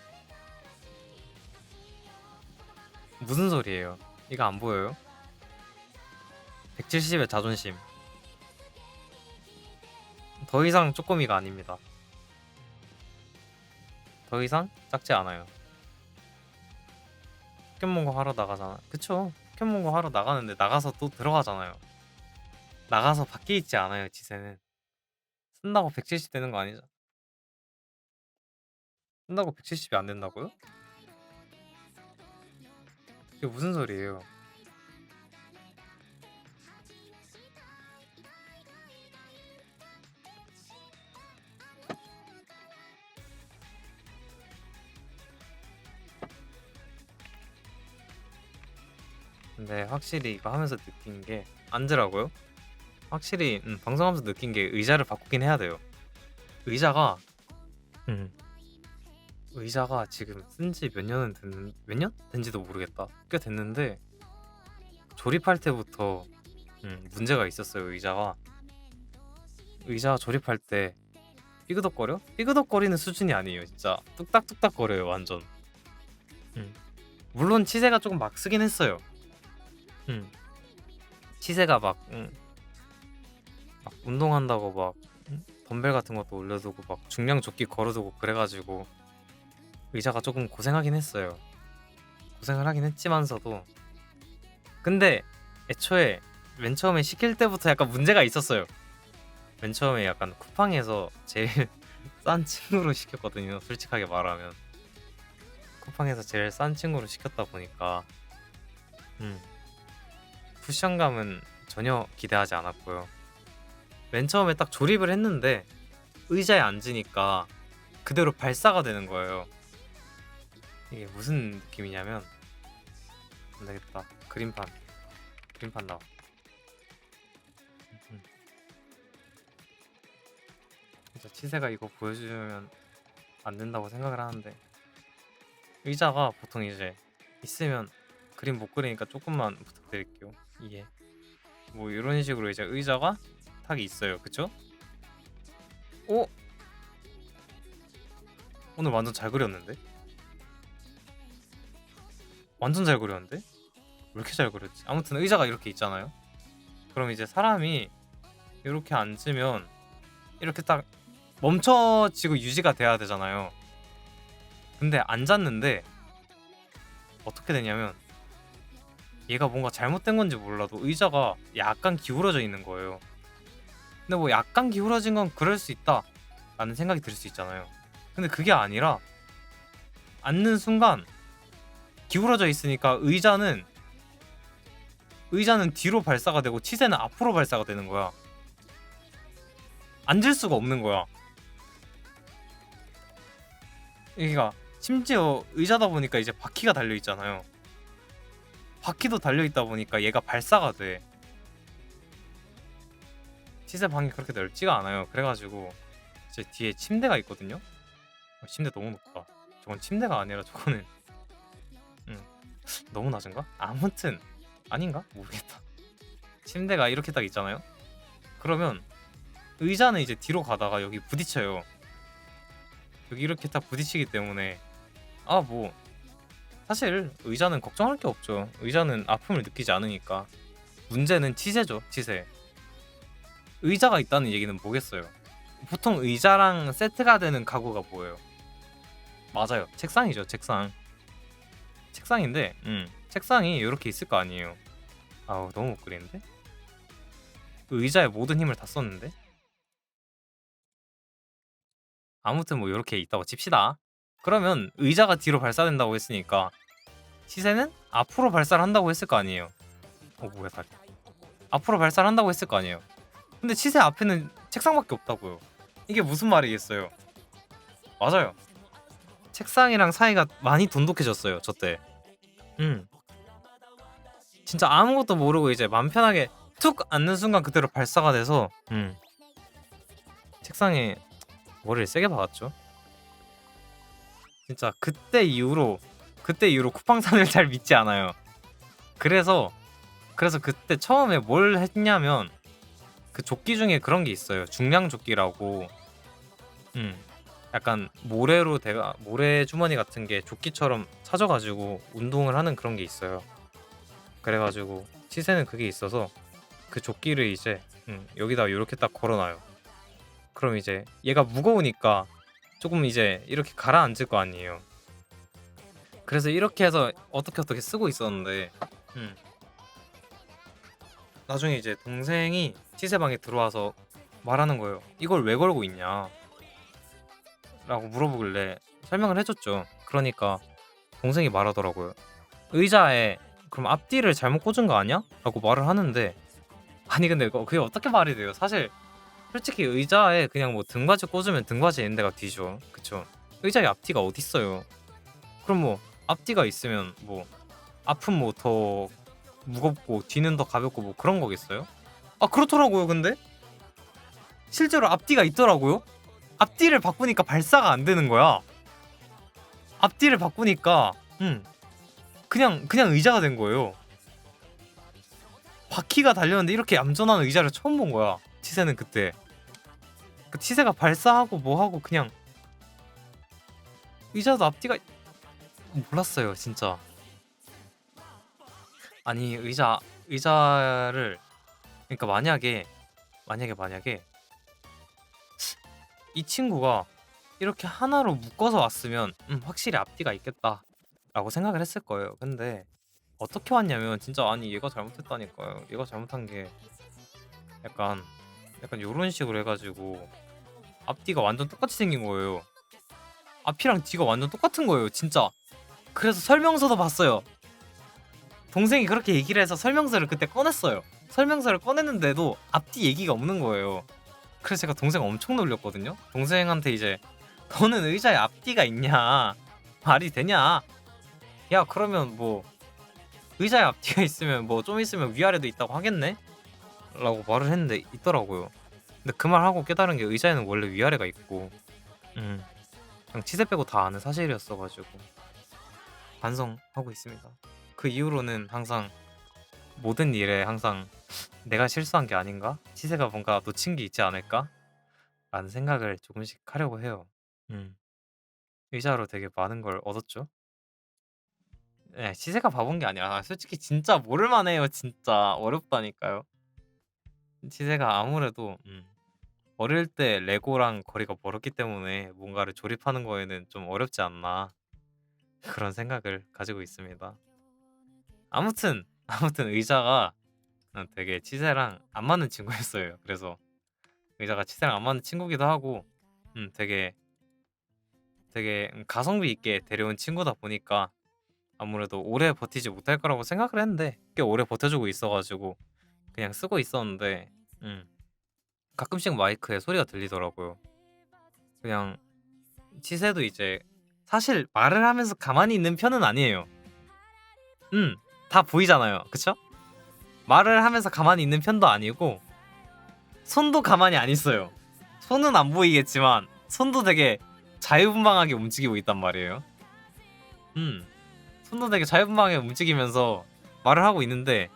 Speaker 1: 무슨 소리예요? 이거 안 보여요? 170의 자존심. 더 이상 쪼꼬미가 아닙니다. 더 이상 작지 않아요. 포켓몬고 하러 나가잖아. 그쵸? 포켓몬고 하러 나가는데 나가서 또 들어가잖아요. 나가서 밖에 있지 않아요, 지세는. 쓴다고 170 되는 거 아니죠? 쓴다고 170이 안 된다고요? 이게 무슨 소리예요? 근데 확실히 이거 하면서 느낀 게 앉으라고요? 확실히 방송하면서 느낀 게 의자를 바꾸긴 해야 돼요. 의자가 음, 의자가 지금 쓴지 몇 년은 몇 년? 된지도 모르겠다. 꽤 됐는데 조립할 때부터 문제가 있었어요. 의자 조립할 때 삐그덕거려? 삐그덕거리는 수준이 아니에요. 진짜 뚝딱뚝딱거려요. 완전. 음. 물론 치세가 조금 막 쓰긴 했어요. 치세가 막 운동한다고 막 덤벨 같은 것도 올려두고 막 중량 조끼 걸어두고 그래가지고 의자가 조금 고생하긴 했어요. 고생을 하긴 했지만서도 근데 애초에 맨 처음에 시킬 때부터 약간 문제가 있었어요. 맨 처음에 약간 쿠팡에서 제일 싼 친구로 시켰거든요. 솔직하게 말하면 쿠팡에서 제일 싼 친구로 시켰다 보니까 쿠션감은 전혀 기대하지 않았고요. 맨 처음에 딱 조립을 했는데 의자에 앉으니까 그대로 발사가 되는 거예요. 이게 무슨 느낌이냐면 안되겠다. 그림판 나와. 진짜 치세가 이거 보여주면 안 된다고 생각을 하는데 의자가 보통 이제 있으면 그림 못 그리니까 조금만 부탁드릴게요. 이해. 뭐 이런 식으로 이제 의자가 탁이 있어요. 그쵸? 오! 오늘 완전 잘 그렸는데? 완전 잘 그렸는데? 왜 이렇게 잘 그렸지? 아무튼 의자가 이렇게 있잖아요. 그럼 이제 사람이 이렇게 앉으면 이렇게 딱 멈춰지고 유지가 돼야 되잖아요. 근데 앉았는데 어떻게 되냐면 얘가 뭔가 잘못된 건지 몰라도 의자가 약간 기울어져 있는 거예요. 근데 뭐 약간 기울어진 건 그럴 수 있다 라는 생각이 들 수 있잖아요. 근데 그게 아니라 앉는 순간 기울어져 있으니까 의자는 뒤로 발사가 되고 치세는 앞으로 발사가 되는 거야. 앉을 수가 없는 거야. 여기가 심지어 의자다 보니까 이제 바퀴가 달려 있잖아요. 바퀴도 달려 있다 보니까 얘가 발사가 돼. 치세 방이 그렇게 넓지가 않아요. 그래가지고 제 뒤에 침대가 있거든요. 침대 너무 높다. 저건 침대가 아니라 저거는 너무 낮은가? 아무튼 아닌가? 모르겠다. 침대가 이렇게 딱 있잖아요. 그러면 의자는 이제 뒤로 가다가 여기 부딪혀요. 여기 이렇게 딱 부딪히기 때문에 뭐 사실 의자는 걱정할 게 없죠. 의자는 아픔을 느끼지 않으니까. 문제는 치세죠, 치세. 의자가 있다는 얘기는 뭐겠어요? 보통 의자랑 세트가 되는 가구가 뭐예요? 맞아요, 책상이죠, 책상. 책상인데 책상이 이렇게 있을 거 아니에요. 아우, 너무 못 그리는데? 의자에 모든 힘을 다 썼는데? 아무튼 뭐 이렇게 있다고 칩시다. 그러면 의자가 뒤로 발사된다고 했으니까 시세는 앞으로 발사를 한다고 했을 거 아니에요. 뭐야 다리. 앞으로 발사를 한다고 했을 거 아니에요. 근데 시세 앞에는 책상밖에 없다고요. 이게 무슨 말이겠어요? 맞아요. 책상이랑 사이가 많이 돈독해졌어요, 저 때. 진짜 아무것도 모르고 이제 맘 편하게 툭 앉는 순간 그대로 발사가 돼서 책상에 머리를 세게 박았죠. 진짜 그때 이후로 쿠팡산을 잘 믿지 않아요. 그래서 그때 처음에 뭘 했냐면 그 조끼 중에 그런 게 있어요. 중량 조끼라고. 약간 모래 주머니 같은 게 조끼처럼 찾아가지고 운동을 하는 그런 게 있어요. 그래가지고 시세는 그게 있어서 그 조끼를 이제 여기다 이렇게 딱 걸어놔요. 그럼 이제 얘가 무거우니까 조금 이제 이렇게 가라앉을 거 아니에요. 그래서 이렇게 해서 어떻게 쓰고 있었는데 나중에 이제 동생이 시세방에 들어와서 말하는 거예요. 이걸 왜 걸고 있냐 라고 물어보길래 설명을 해줬죠. 그러니까 동생이 말하더라고요. 의자에 그럼 앞뒤를 잘못 꽂은 거 아니야? 라고 말을 하는데, 아니 근데 그게 어떻게 말이 돼요? 사실 솔직히 의자에 그냥 뭐 등받이 꽂으면 등받이 있는 데가 뒤죠, 그쵸? 의자에 앞뒤가 어딨어요. 그럼 뭐 앞뒤가 있으면 뭐 앞은 뭐 더 무겁고 뒤는 더 가볍고 뭐 그런 거겠어요? 그렇더라고요. 근데 실제로 앞뒤가 있더라고요. 앞뒤를 바꾸니까 발사가 안 되는 거야. 앞뒤를 바꾸니까 그냥 의자가 된 거예요. 바퀴가 달렸는데 이렇게 얌전한 의자를 처음 본 거야. 치세는 그때. 그 치세가 발사하고 뭐하고 그냥 의자도 앞뒤가 몰랐어요, 진짜. 아니 의자를 그러니까 만약에 이 친구가 이렇게 하나로 묶어서 왔으면 확실히 앞뒤가 있겠다 라고 생각을 했을 거예요. 근데 어떻게 왔냐면 진짜 아니 얘가 잘못했다니까요. 얘가 잘못한 게 약간 요런 식으로 해가지고 앞뒤가 완전 똑같이 생긴 거예요. 앞이랑 뒤가 완전 똑같은 거예요, 진짜. 그래서 설명서도 봤어요. 동생이 그렇게 얘기를 해서 설명서를 그때 꺼냈어요. 설명서를 꺼냈는데도 앞뒤 얘기가 없는 거예요. 그래서 제가 동생 엄청 놀렸거든요. 동생한테 이제 너는 의자에 앞뒤가 있냐, 말이 되냐, 야 그러면 뭐 의자에 앞뒤가 있으면 뭐 좀 있으면 위아래도 있다고 하겠네? 라고 말을 했는데 있더라고요. 근데 그 말 하고 깨달은 게 의자에는 원래 위아래가 있고 그냥 치세 빼고 다 아는 사실이었어가지고 반성하고 있습니다. 그 이후로는 항상 모든 일에 항상 내가 실수한 게 아닌가? 치세가 뭔가 놓친 게 있지 않을까? 라는 생각을 조금씩 하려고 해요. 의자로 되게 많은 걸 얻었죠. 네, 치세가 바본 게 아니라 솔직히 진짜 모를만 해요. 진짜 어렵다니까요. 치세가 아무래도 어릴 때 레고랑 거리가 멀었기 때문에 뭔가를 조립하는 거에는 좀 어렵지 않나 그런 생각을 가지고 있습니다. 아무튼 의자가 되게 치세랑 안 맞는 친구였어요. 그래서 의자가 치세랑 안 맞는 친구기도 하고 되게 가성비 있게 데려온 친구다 보니까 아무래도 오래 버티지 못할 거라고 생각을 했는데 꽤 오래 버텨주고 있어가지고 그냥 쓰고 있었는데 가끔씩 마이크에 소리가 들리더라고요. 그냥 치세도 이제 사실 말을 하면서 가만히 있는 편은 아니에요. 다 보이잖아요, 그쵸? 말을 하면서 가만히 있는 편도 아니고 손도 가만히 안 있어요. 손은 안 보이겠지만 손도 되게 자유분방하게 움직이고 있단 말이에요. 손도 되게 자유분방하게 움직이면서 말을 하고 있는데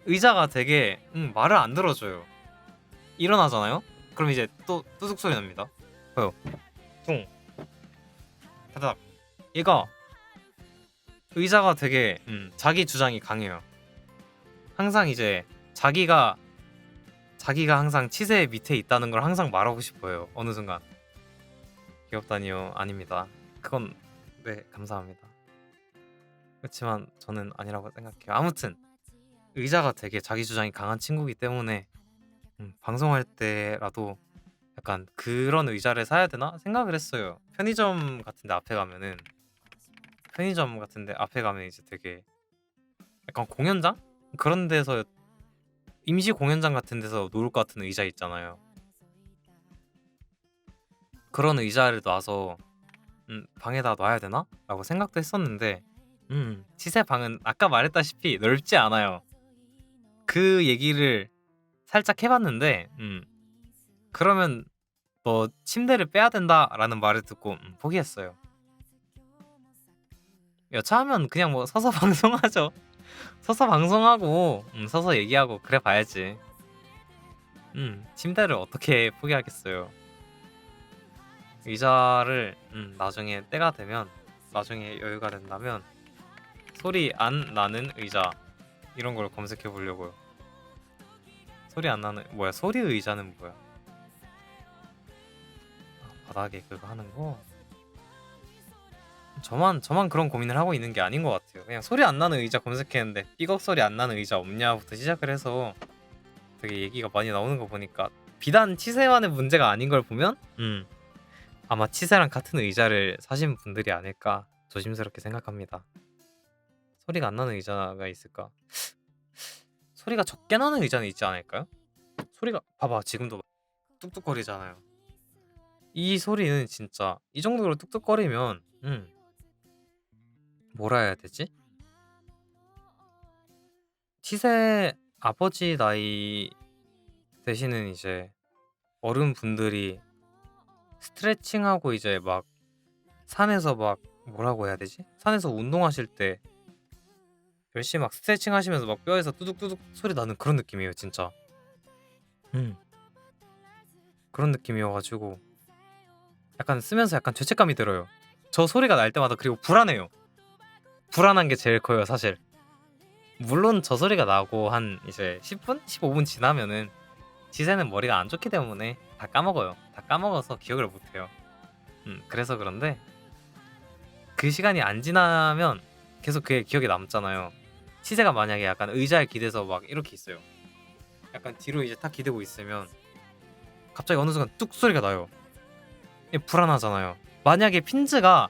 Speaker 1: 의자가 되게 말을 안 들어줘요. 일어나잖아요? 그럼 이제 또 뚜둑 소리 납니다. 봐요. 뚱, 타닥. 얘가 의자가 되게 자기 주장이 강해요. 항상 이제 자기가 항상 치세 밑에 있다는 걸 항상 말하고 싶어요. 어느 순간. 귀엽다니요? 아닙니다. 그건 네 감사합니다. 그렇지만 저는 아니라고 생각해요. 아무튼 의자가 되게 자기 주장이 강한 친구이기 때문에 방송할 때라도 약간 그런 의자를 사야 되나 생각을 했어요. 편의점 같은데 앞에 가면 이제 되게 약간 공연장 그런 데서 임시 공연장 같은 데서 놓을 것 같은 의자 있잖아요. 그런 의자를 놔서 방에다 놔야 되나? 라고 생각도 했었는데 시세 방은 아까 말했다시피 넓지 않아요. 그 얘기를 살짝 해봤는데 그러면 뭐 침대를 빼야 된다라는 말을 듣고 포기했어요. 여차하면 그냥 뭐 서서 방송하죠. 서서 방송하고 서서 얘기하고 그래 봐야지. 침대를 어떻게 포기하겠어요. 의자를 나중에 때가 되면 나중에 여유가 된다면 소리 안 나는 의자 이런 걸 검색해 보려고요. 소리 안 나는 뭐야? 소리 의자는 뭐야? 바닥에 그거 하는 거? 저만 그런 고민을 하고 있는 게 아닌 것 같아요. 그냥 소리 안 나는 의자 검색했는데 삐걱 소리 안 나는 의자 없냐부터 시작을 해서 되게 얘기가 많이 나오는 거 보니까 비단 치세만의 문제가 아닌 걸 보면 아마 치세랑 같은 의자를 사신 분들이 아닐까 조심스럽게 생각합니다. 소리가 안 나는 의자가 있을까? 소리가 적게 나는 의자는 있지 않을까요? 소리가 봐봐 지금도 뚝뚝거리잖아요. 이 소리는 진짜 이 정도로 뚝뚝거리면 뭐라 해야 되지? 치세 아버지 나이 되시는 이제 어른분들이 스트레칭하고 이제 막 산에서 막 뭐라고 해야 되지? 산에서 운동하실 때 열심히 막 스트레칭 하시면서 막 뼈에서 뚜둑뚜둑 소리 나는 그런 느낌이에요 진짜. 그런 느낌이어가지고 약간 쓰면서 약간 죄책감이 들어요. 저 소리가 날 때마다. 그리고 불안해요. 불안한 게 제일 커요 사실. 물론 저 소리가 나고 한 이제 10분? 15분 지나면은 지새는 머리가 안 좋기 때문에 다 까먹어요. 다 까먹어서 기억을 못해요. 그래서 그런데 그 시간이 안 지나면 계속 그게 기억에 남잖아요. 치세가 만약에 약간 의자에 기대서 막 이렇게 있어요. 약간 뒤로 이제 탁 기대고 있으면 갑자기 어느 순간 뚝 소리가 나요. 불안하잖아요. 만약에 핀즈가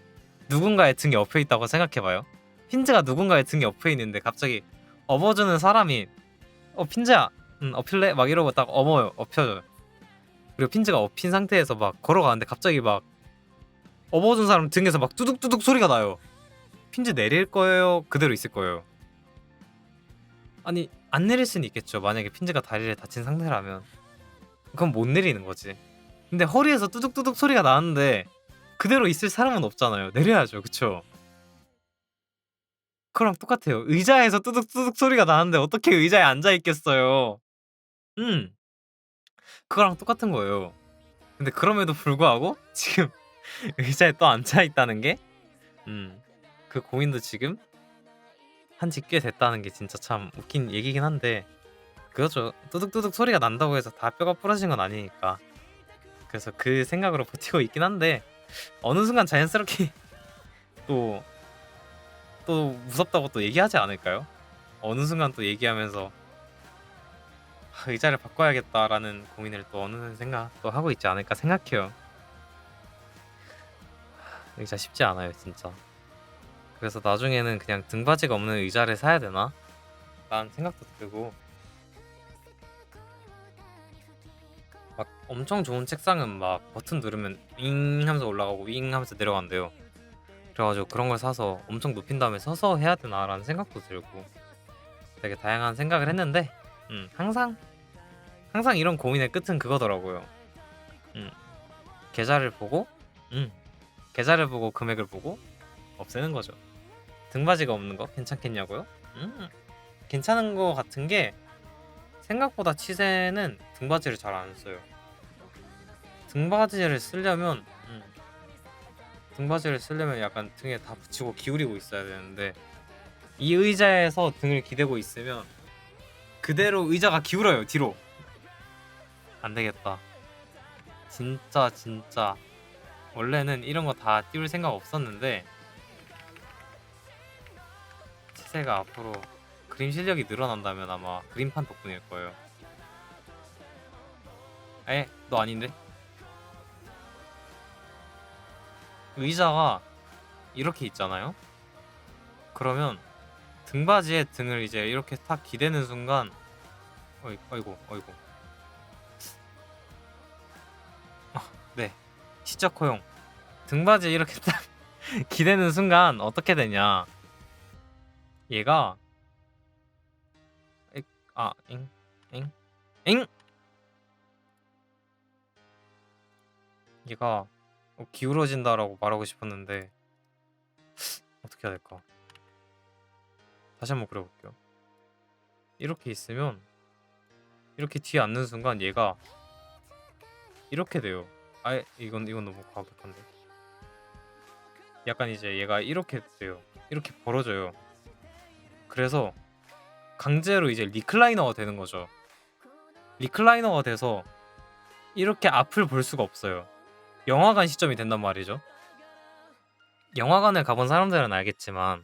Speaker 1: 누군가의 등에 엎여 있다고 생각해봐요. 핀즈가 누군가의 등에 엎여 있는데 갑자기 업어주는 사람이 핀즈야 엎힐래? 막 이러고 딱 엎혀져요. 그리고 핀즈가 엎인 상태에서 막 걸어가는데 갑자기 막 업어준 사람 등에서 막 뚜둑뚜둑 소리가 나요. 핀즈 내릴 거예요? 그대로 있을 거예요? 아니 안 내릴 수는 있겠죠. 만약에 핀즈가 다리를 다친 상태라면 그건 못 내리는 거지. 근데 허리에서 뚜둑뚜둑 소리가 나는데 그대로 있을 사람은 없잖아요. 내려야죠. 그쵸? 그거랑 똑같아요. 의자에서 뚜둑뚜둑 소리가 나는데 어떻게 의자에 앉아 있겠어요. 그거랑 똑같은 거예요. 근데 그럼에도 불구하고 지금 의자에 또 앉아 있다는 게 그 고민도 지금 한지 꽤 됐다는 게 진짜 참 웃긴 얘기긴 한데 그렇죠. 뚜둑뚜둑 소리가 난다고 해서 다 뼈가 부러진 건 아니니까. 그래서 그 생각으로 버티고 있긴 한데 어느 순간 자연스럽게 또 무섭다고 또 얘기하지 않을까요? 어느 순간 또 얘기하면서 의자를 바꿔야겠다라는 고민을 또 어느 생각 또 하고 있지 않을까 생각해요. 의자 쉽지 않아요 진짜. 그래서 나중에는 그냥 등받이가 없는 의자를 사야 되나? 라는 생각도 들고 막 엄청 좋은 책상은 막 버튼 누르면 윙 하면서 올라가고 윙 하면서 내려간대요. 그래가지고 그런 걸 사서 엄청 높인 다음에 서서 해야 되나라는 생각도 들고 되게 다양한 생각을 했는데 항상 이런 고민의 끝은 그거더라고요. 계좌를 보고 금액을 보고 없애는 거죠. 등받이가 없는 거 괜찮겠냐고요? 괜찮은 거 같은 게 생각보다 치세는 등받이를 잘 안 써요. 등받이를 쓰려면 등받이를 쓰려면 약간 등에 다 붙이고 기울이고 있어야 되는데 이 의자에서 등을 기대고 있으면 그대로 의자가 기울어요 뒤로. 안 되겠다. 진짜 원래는 이런 거 다 띄울 생각 없었는데 치세가 앞으로 그림 실력이 늘어난다면 아마 그림판 덕분일 거예요. 너 아닌데? 의자가 이렇게 있잖아요. 그러면 등받이에 등을 이제 이렇게 탁 기대는 순간 어이구 네, 시적 허용. 등받이에 이렇게 딱 기대는 순간 어떻게 되냐, 얘가 잉 얘가 기울어진다라고 말하고 싶었는데 어떻게 해야 될까? 다시 한번 그려볼게요. 이렇게 있으면 이렇게 뒤에 앉는 순간 얘가 이렇게 돼요. 이건 너무 과격한데. 약간 이제 얘가 이렇게 돼요. 이렇게 벌어져요. 그래서 강제로 이제 리클라이너가 되는 거죠. 리클라이너가 돼서 이렇게 앞을 볼 수가 없어요. 영화관 시점이 된단 말이죠. 영화관을 가본 사람들은 알겠지만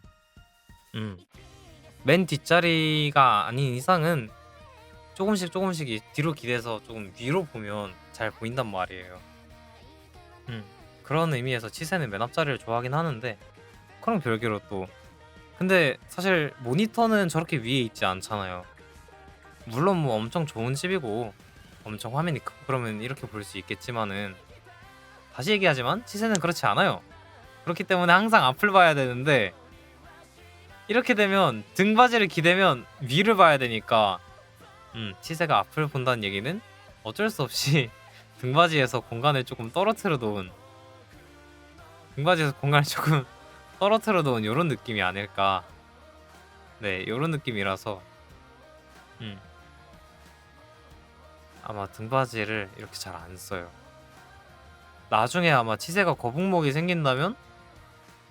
Speaker 1: 맨 뒷자리가 아닌 이상은 조금씩 뒤로 기대서 조금 위로 보면 잘 보인단 말이에요. 그런 의미에서 치세는 맨 앞자리를 좋아하긴 하는데 그럼 별개로 또 근데 사실 모니터는 저렇게 위에 있지 않잖아요. 물론 뭐 엄청 좋은 집이고 엄청 화면이 크고 그러면 이렇게 볼 수 있겠지만은 다시 얘기하지만 치세는 그렇지 않아요. 그렇기 때문에 항상 앞을 봐야 되는데 이렇게 되면 등받이를 기대면 위를 봐야 되니까 치세가 앞을 본다는 얘기는 어쩔 수 없이 등받이에서 공간을 조금 떨어뜨려 놓은 요런 느낌이 아닐까. 네, 요런 느낌이라서 아마 등받이를 이렇게 잘 안 써요. 나중에 아마 치세가 거북목이 생긴다면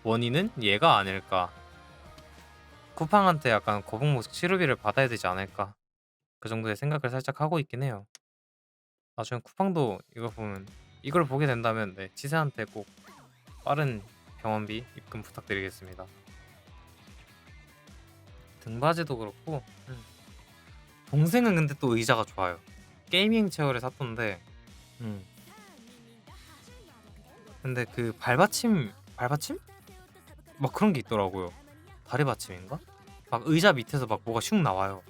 Speaker 1: 원인은 얘가 아닐까. 쿠팡한테 약간 거북목 치료비를 받아야 되지 않을까. 그 정도의 생각을 살짝 하고 있긴 해요. 나중에 쿠팡도 이걸 보게 된다면 네, 치세한테 꼭 빠른 병원비 입금 부탁드리겠습니다. 등받이도 그렇고 동생은 근데 또 의자가 좋아요. 게이밍 체어를 샀던데 근데 그 발받침 막 그런 게 있더라고요. 다리 받침인가? 막 의자 밑에서 막 뭐가 슉 나와요.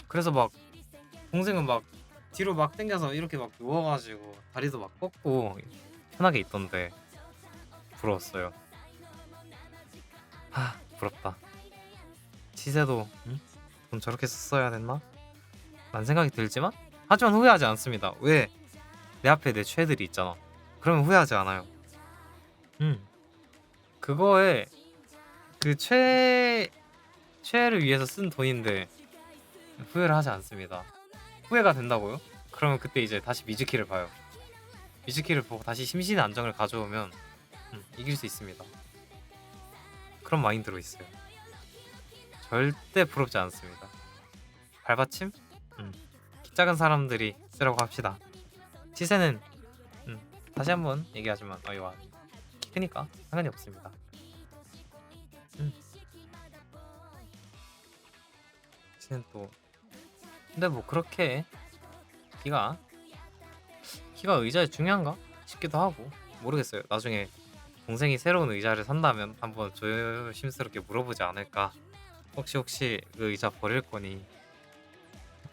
Speaker 1: 그래서 막 동생은 막 뒤로 막 당겨서 이렇게 막 누워가지고 다리도 막 뻗고 편하게 있던데 부러웠어요. 부럽다. 치세도 돈 저렇게 썼어야 됐나? 난 생각이 들지만 하지만 후회하지 않습니다. 왜? 내 앞에 내 최애들이 있잖아. 그러면 후회하지 않아요. 그거에 그 최애를 위해서 쓴 돈인데 후회를 하지 않습니다. 후회가 된다고요? 그러면 그때 이제 다시 미즈키를 봐요. 미즈키를 보고 다시 심신의 안정을 가져오면 이길 수 있습니다. 그런 마인드로 있어요. 절대 부럽지 않습니다. 발받침? 키 작은 사람들이 쓰라고 합시다. 치세는 다시 한번 얘기하지만 어이와 키 크니까 상관이 없습니다. 치세는 또 근데 뭐 그렇게 키가 의자에 중요한가 싶기도 하고 모르겠어요. 나중에 동생이 새로운 의자를 산다면 한번 조심스럽게 물어보지 않을까. 혹시 그 의자 버릴 거니?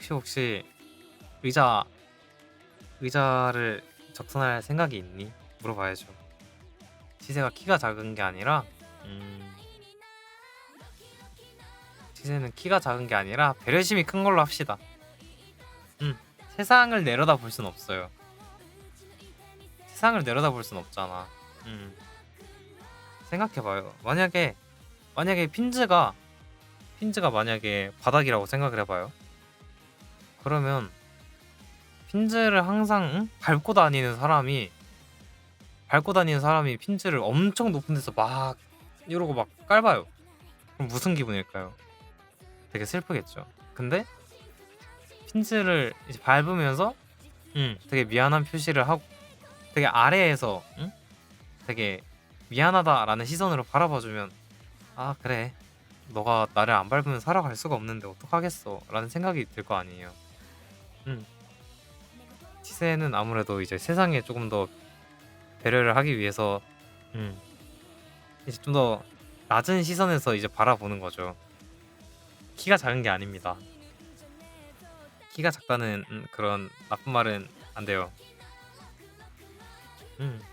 Speaker 1: 혹시 의자를 적선할 생각이 있니? 물어봐야죠. 치세가 키가 작은 게 아니라 치세는 키가 작은 게 아니라 배려심이 큰 걸로 합시다. 세상을 내려다 볼 순 없어요. 세상을 내려다 볼 순 없잖아. 생각해봐요. 만약에 핀즈가 만약에 바닥이라고 생각을 해봐요. 그러면 핀즈를 항상 밟고 다니는 사람이 핀즈를 엄청 높은 데서 막 이러고 막 깔봐요. 그럼 무슨 기분일까요? 되게 슬프겠죠. 근데 핀즈를 이제 밟으면서 되게 미안한 표시를 하고 되게 아래에서 되게 미안하다라는 시선으로 바라봐주면 아 그래 너가 나를 안 밟으면 살아갈 수가 없는데 어떡하겠어 라는 생각이 들 거 아니에요. 음. 치세는 아무래도 이제 세상에 조금 더 배려를 하기 위해서 음. 이제 좀 더 낮은 시선에서 이제 바라보는 거죠. 키가 작은 게 아닙니다. 키가 작다는 그런 나쁜 말은 안 돼요.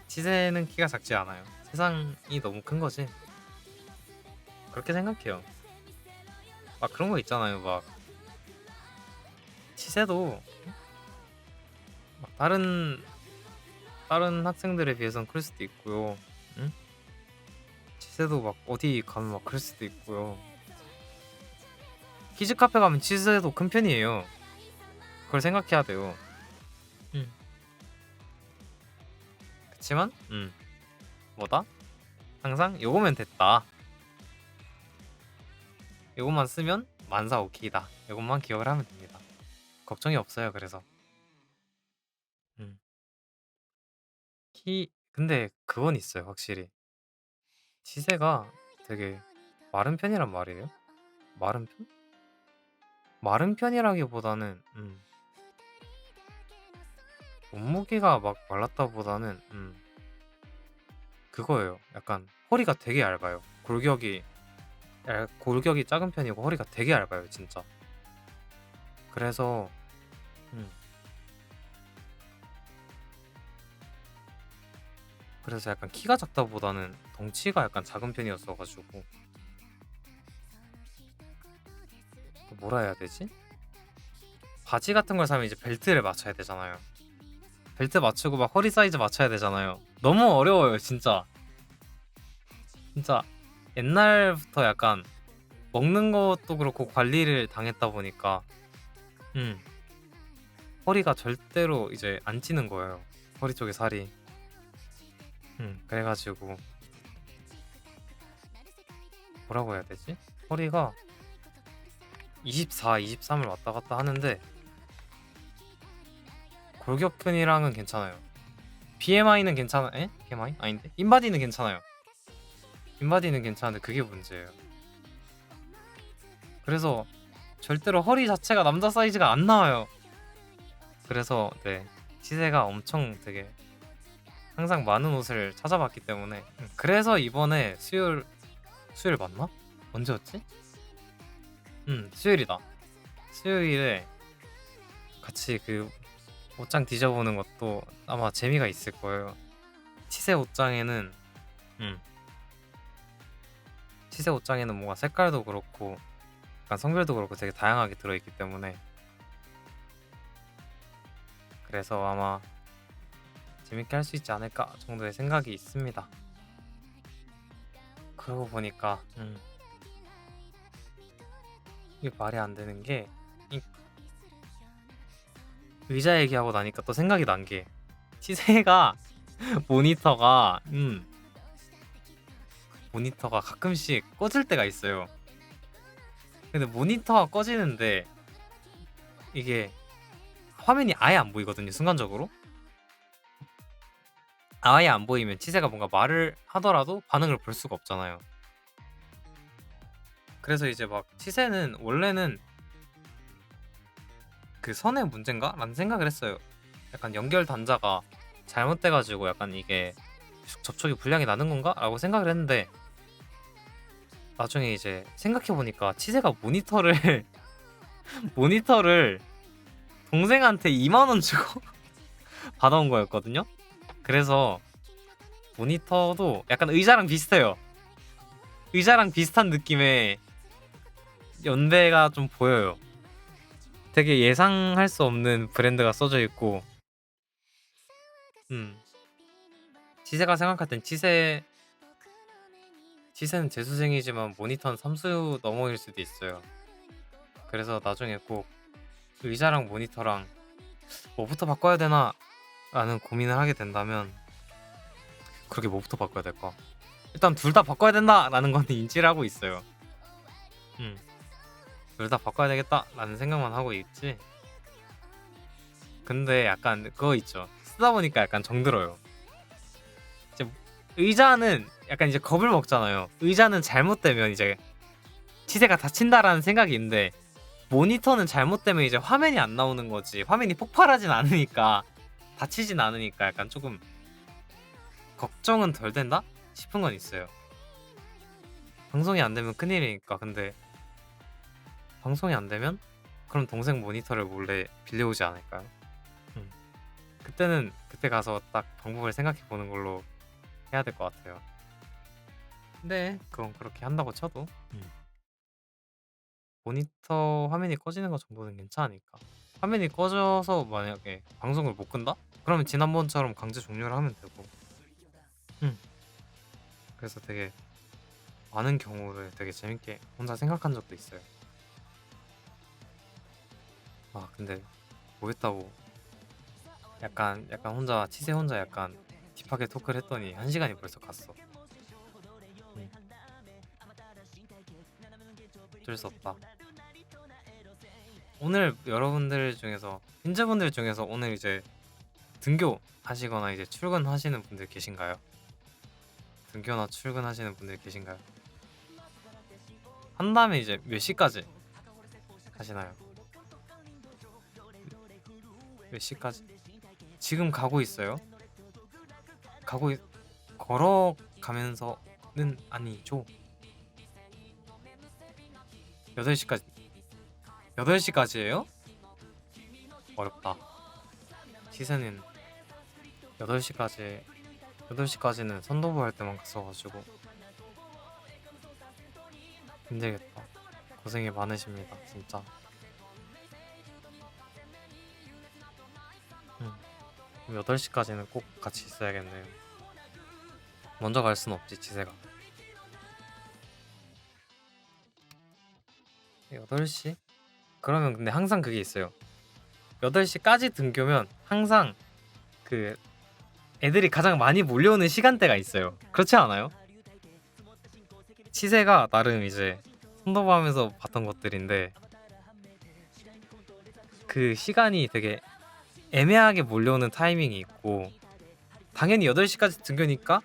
Speaker 1: 치세는 키가 작지 않아요. 세상이 너무 큰 거지. 그렇게 생각해요. 막 그런 거 있잖아요. 막 치세도 막 다른 학생들에 비해서는 클 수도 있고요. 응? 치세도 막 어디 가면 막 그럴 수도 있고요. 키즈 카페 가면 치세도 큰 편이에요. 그걸 생각해야 돼요. 음. 그치만 뭐다? 항상 요거면 됐다. 요것만 쓰면 만사 오케이다. 요것만 기억을 하면 됩니다. 걱정이 없어요. 그래서 음. 근데 그건 있어요. 확실히 치세가 되게 마른 편이란 말이에요. 마른 편? 마른 편이라기보다는 몸무게가 막 말랐다보다는 그거예요. 약간 허리가 되게 얇아요. 골격이 작은 편이고 허리가 되게 얇아요, 진짜. 그래서 음, 그래서 약간 키가 작다보다는 덩치가 약간 작은 편이었어가지고 뭐라 해야 되지? 바지 같은 걸 사면 이제 벨트를 맞춰야 되잖아요. 벨트 맞추고 막 허리 사이즈 맞춰야 되잖아요. 너무 어려워요, 진짜. 진짜 옛날부터 약간 먹는 것도 그렇고 관리를 당했다 보니까 음, 허리가 절대로 이제 안 찌는 거예요. 허리 쪽에 살이. 그래가지고 뭐라고 해야 되지? 허리가 24, 23을 왔다 갔다 하는데 골격근이랑은 괜찮아요. BMI는 괜찮아. 에? BMI? 아닌데? 인바디는 괜찮아요. 인바디는 괜찮은데 그게 문제예요. 그래서 절대로 허리 자체가 남자 사이즈가 안 나와요. 그래서 네 시세가 엄청 되게 항상 많은 옷을 찾아봤기 때문에 그래서 이번에 수요일 맞나? 언제였지? 수요일이다. 수요일에 같이 그 옷장 뒤져보는 것도 아마 재미가 있을 거예요. 치세 옷장에는 음, 치세 옷장에는 뭔가 색깔도 그렇고 약간 성별도 그렇고 되게 다양하게 들어있기 때문에 그래서 아마 재밌게 할 수 있지 않을까 정도의 생각이 있습니다. 그러고 보니까 이게 말이 안 되는 게 의자 얘기하고 나니까 또 생각이 난 게 치세가 모니터가 모니터가 가끔씩 꺼질 때가 있어요. 근데 모니터가 꺼지는데 이게 화면이 아예 안 보이거든요. 순간적으로 아예 안 보이면 치세가 뭔가 말을 하더라도 반응을 볼 수가 없잖아요. 그래서 이제 막 치세는 원래는 그 선의 문제인가? 라는 생각을 했어요. 약간 연결 단자가 잘못돼가지고 약간 이게 접촉이 불량이 나는 건가? 라고 생각을 했는데 나중에 이제 생각해보니까 치세가 모니터를 모니터를 동생한테 2만원 주고 받아온 거였거든요. 그래서 모니터도 약간 의자랑 비슷해요. 의자랑 비슷한 느낌의 연배가 좀 보여요. 되게 예상할 수 없는 브랜드가 써져 있고 치세가 생각할 땐 치세는 재수생이지만 모니터는 삼수 넘어일 수도 있어요. 그래서 나중에 꼭 의자랑 모니터랑 뭐부터 바꿔야 되나 라는 고민을 하게 된다면 그렇게 뭐부터 바꿔야 될까? 일단 둘 다 바꿔야 된다라는 건 인지를 하고 있어요. 둘 다 바꿔야 되겠다라는 생각만 하고 있지. 근데 약간 그거 있죠. 쓰다 보니까 약간 정들어요. 이제 의자는 약간 이제 겁을 먹잖아요. 의자는 잘못되면 이제 치세가 다친다라는 생각이 있는데 모니터는 잘못되면 이제 화면이 안 나오는 거지. 화면이 폭발하진 않으니까 다치진 않으니까 약간 조금 걱정은 덜 된다 싶은 건 있어요. 방송이 안 되면 큰일이니까. 근데 방송이 안 되면 그럼 동생 모니터를 몰래 빌려오지 않을까요? 그때는 그때 가서 딱 방법을 생각해 보는 걸로 해야 될 것 같아요. 근데 그건 그렇게 한다고 쳐도 모니터 화면이 꺼지는 것 정도는 괜찮으니까. 화면이 꺼져서 만약에 방송을 못 끈다? 그러면 지난번처럼 강제 종료를 하면 되고. 그래서 되게 많은 경우를 되게 재밌게 혼자 생각한 적도 있어요. 아 근데 뭐 했다고 약간 혼자 치세 혼자 약간 딥하게 토크를 했더니 1시간이 벌써 갔어. 어쩔 수 없다. 오늘 여러분들 중에서 핀즈분들 중에서 오늘 이제 등교 하시거나 이제 출근하시는 분들 계신가요? 등교나 출근하시는 분들 계신가요? 한 다음에 이제 몇 시까지 하시나요? 몇 시까지? 지금 가고 있어요? 걸어가면서는 아니죠. 8시까지 8시까지예요? 어렵다. 시세는 8시까지는 선도부 할 때만 갔어가지고 힘들겠다. 고생이 많으십니다 진짜. 그럼 8시까지는 꼭 같이 있어야겠네요. 먼저 갈 순 없지 지세가. 8시? 그러면 근데 항상 그게 있어요. 8시까지 등교면 항상 그 애들이 가장 많이 몰려오는 시간대가 있어요. 그렇지 않아요? 치세가 나름 이제 선도부하면서 봤던 것들인데 그 시간이 되게 애매하게 몰려오는 타이밍이 있고, 당연히 8시까지 등교니까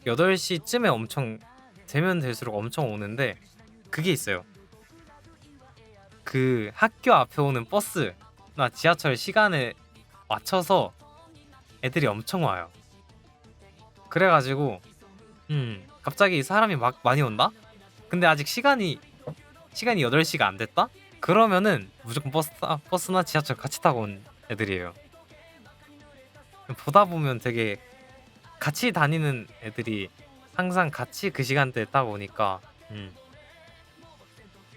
Speaker 1: 8시쯤에 엄청 되면 될수록 엄청 오는데 그게 있어요. 그 학교 앞에 오는 버스나 지하철 시간에 맞춰서 애들이 엄청 와요. 그래가지고 갑자기 사람이 막 많이 온다? 근데 아직 시간이 8시가 안 됐다? 그러면은 무조건 버스나 지하철 같이 타고 온 애들이에요. 보다 보면 되게 같이 다니는 애들이 항상 같이 그 시간대에 딱 오니까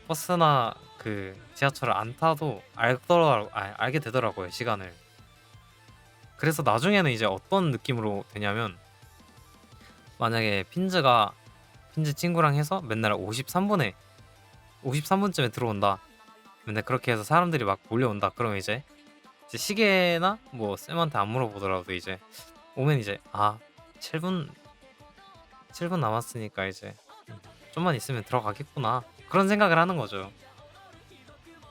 Speaker 1: 버스나 그 지하철을 안 타도 알게 되더라고요 시간을. 그래서 나중에는 이제 어떤 느낌으로 되냐면, 만약에 핀즈 친구랑 해서 맨날 53분쯤에 들어온다. 맨날 그렇게 해서 사람들이 막 몰려온다. 그러면 이제 시계나 뭐 쌤한테 안 물어보더라도 이제 오면 이제 7분 남았으니까 이제 좀만 있으면 들어가겠구나, 그런 생각을 하는 거죠.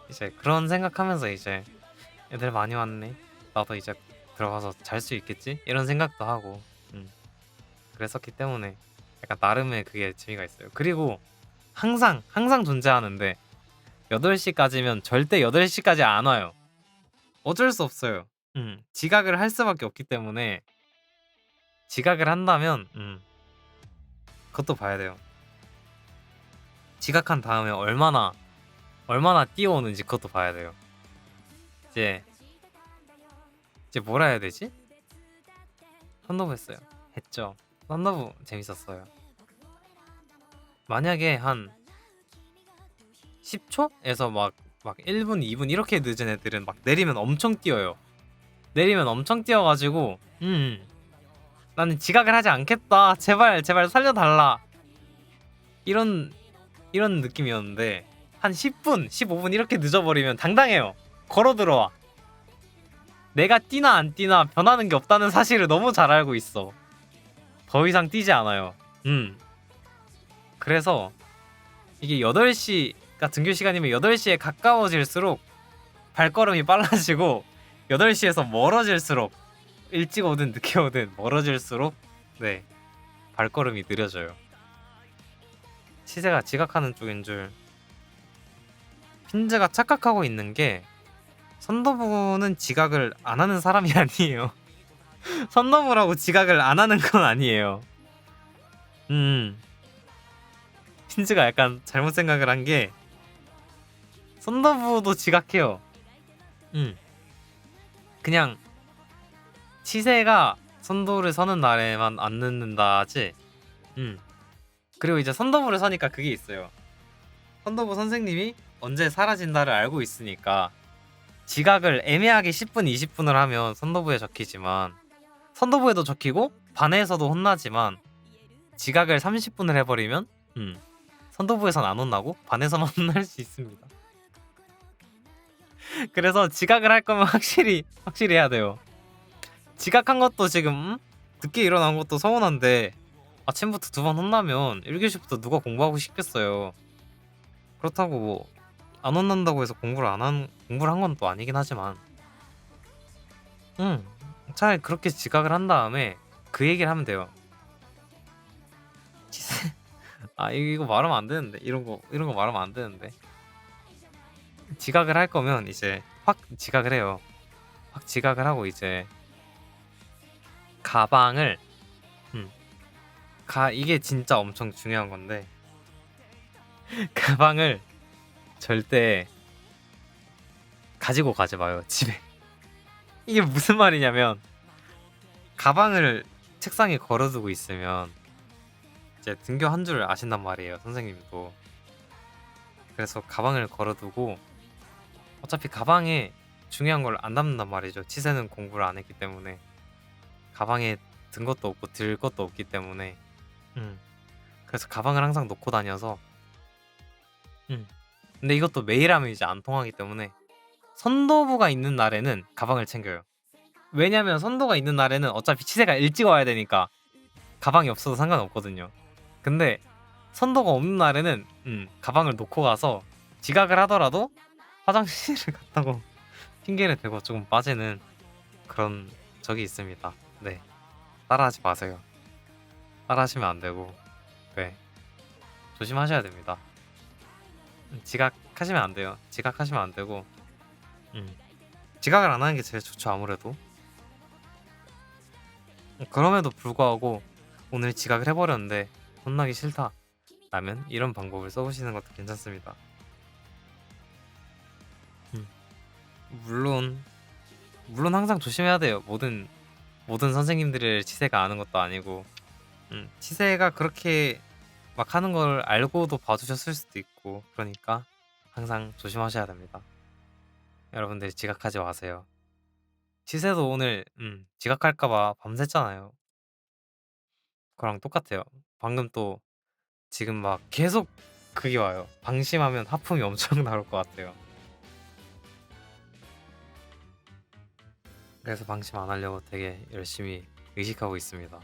Speaker 1: 이제 그런 생각하면서 이제 애들 많이 왔네, 나도 이제 들어가서 잘 수 있겠지, 이런 생각도 하고 그랬었기 때문에 약간 나름의 그게 재미가 있어요. 그리고 항상 존재하는데 8시까지면 절대 8시까지 안 와요. 어쩔 수 없어요. 지각을 할 수밖에 없기 때문에, 지각을 한다면 그것도 봐야 돼요. 지각한 다음에 얼마나 뛰어오는지 그것도 봐야 돼요. 이제 뭐라 해야 되지? 선도부 했죠. 선도부 재밌었어요. 만약에 한 10초에서 막 1분, 2분 이렇게 늦은 애들은 막 내리면 엄청 뛰어요. 내리면 엄청 뛰어가지고 나는 지각을 하지 않겠다, 제발 살려달라, 이런 느낌이었는데 한 10분, 15분 이렇게 늦어버리면 당당해요. 걸어 들어와. 내가 뛰나 안 뛰나 변하는 게 없다는 사실을 너무 잘 알고 있어. 더 이상 뛰지 않아요. 그래서 이게 8시가 등교 시간이면 8시에 가까워질수록 발걸음이 빨라지고 8시에서 멀어질수록 일찍 오든 늦게 오든 멀어질수록 네 발걸음이 느려져요. 치세가 지각하는 쪽인 줄. 핀즈가 착각하고 있는 게 선더부는 지각을 안 하는 사람이 아니에요. 선더부라고 지각을 안 하는 건 아니에요. 핀즈가 약간 잘못 생각을 한 게 선더부도 지각해요. 그냥 치세가 선도를 서는 날에만 안 늦는다지. 그리고 이제 선더부를 서니까 그게 있어요. 선더부 선생님이 언제 사라진다를 알고 있으니까 지각을 애매하게 10분, 20분을 하면 선더부에 적히지만 선더부에도 적히고 반에서도 혼나지만 지각을 30분을 해버리면 선더부에선 안 혼나고 반에서만 혼날 수 있습니다. 그래서 지각을 할 거면 확실히 해야 돼요. 지각한 것도 지금 늦게 일어난 것도 서운한데 아침부터 2번 혼나면 1교시부터 누가 공부하고 싶겠어요. 그렇다고 뭐 안 혼난다고 해서 공부를 한 건 또 아니긴 하지만 차라리 그렇게 지각을 한 다음에 그 얘기를 하면 돼요. 아 이거 말하면 안 되는데 이런 거 말하면 안 되는데 지각을 할 거면 이제 확 지각을 해요. 확 지각을 하고 이제 가방을 이게 진짜 엄청 중요한 건데 가방을 절대 가지고 가지 마요 집에. 이게 무슨 말이냐면 가방을 책상에 걸어두고 있으면 이제 등교 한 줄 아신단 말이에요 선생님도. 그래서 가방을 걸어두고 어차피 가방에 중요한 걸 안 담는단 말이죠. 치세는 공부를 안 했기 때문에 가방에 든 것도 없고 들 것도 없기 때문에 그래서 가방을 항상 놓고 다녀서 근데 이것도 매일 하면 이제 안 통하기 때문에 선도부가 있는 날에는 가방을 챙겨요. 왜냐면 선도가 있는 날에는 어차피 치세가 일찍 와야 되니까 가방이 없어도 상관없거든요. 근데 선도가 없는 날에는 가방을 놓고 가서 지각을 하더라도 화장실을 갔다고 핑계를 대고 조금 빠지는 그런 적이 있습니다. 네, 따라하지 마세요. 따라하시면 안 되고 네 조심하셔야 됩니다. 지각하시면 안 돼요. 지각하시면 안 되고 지각을 안 하는 게 제일 좋죠 아무래도. 그럼에도 불구하고 오늘 지각을 해버렸는데 혼나기 싫다 라면 이런 방법을 써보시는 것도 괜찮습니다. 물론 항상 조심해야 돼요. 모든 선생님들의 치세가 아는 것도 아니고 치세가 그렇게 막 하는 걸 알고도 봐주셨을 수도 있고 그러니까 항상 조심하셔야 됩니다. 여러분들이 지각하지 마세요. 치세도 오늘 지각할까봐 밤샜잖아요. 그랑 똑같아요. 방금 또 지금 막 계속 그게 와요. 방심하면 하품이 엄청 나올 것 같아요. 그래서 방심 안 하려고 되게 열심히 의식하고 있습니다.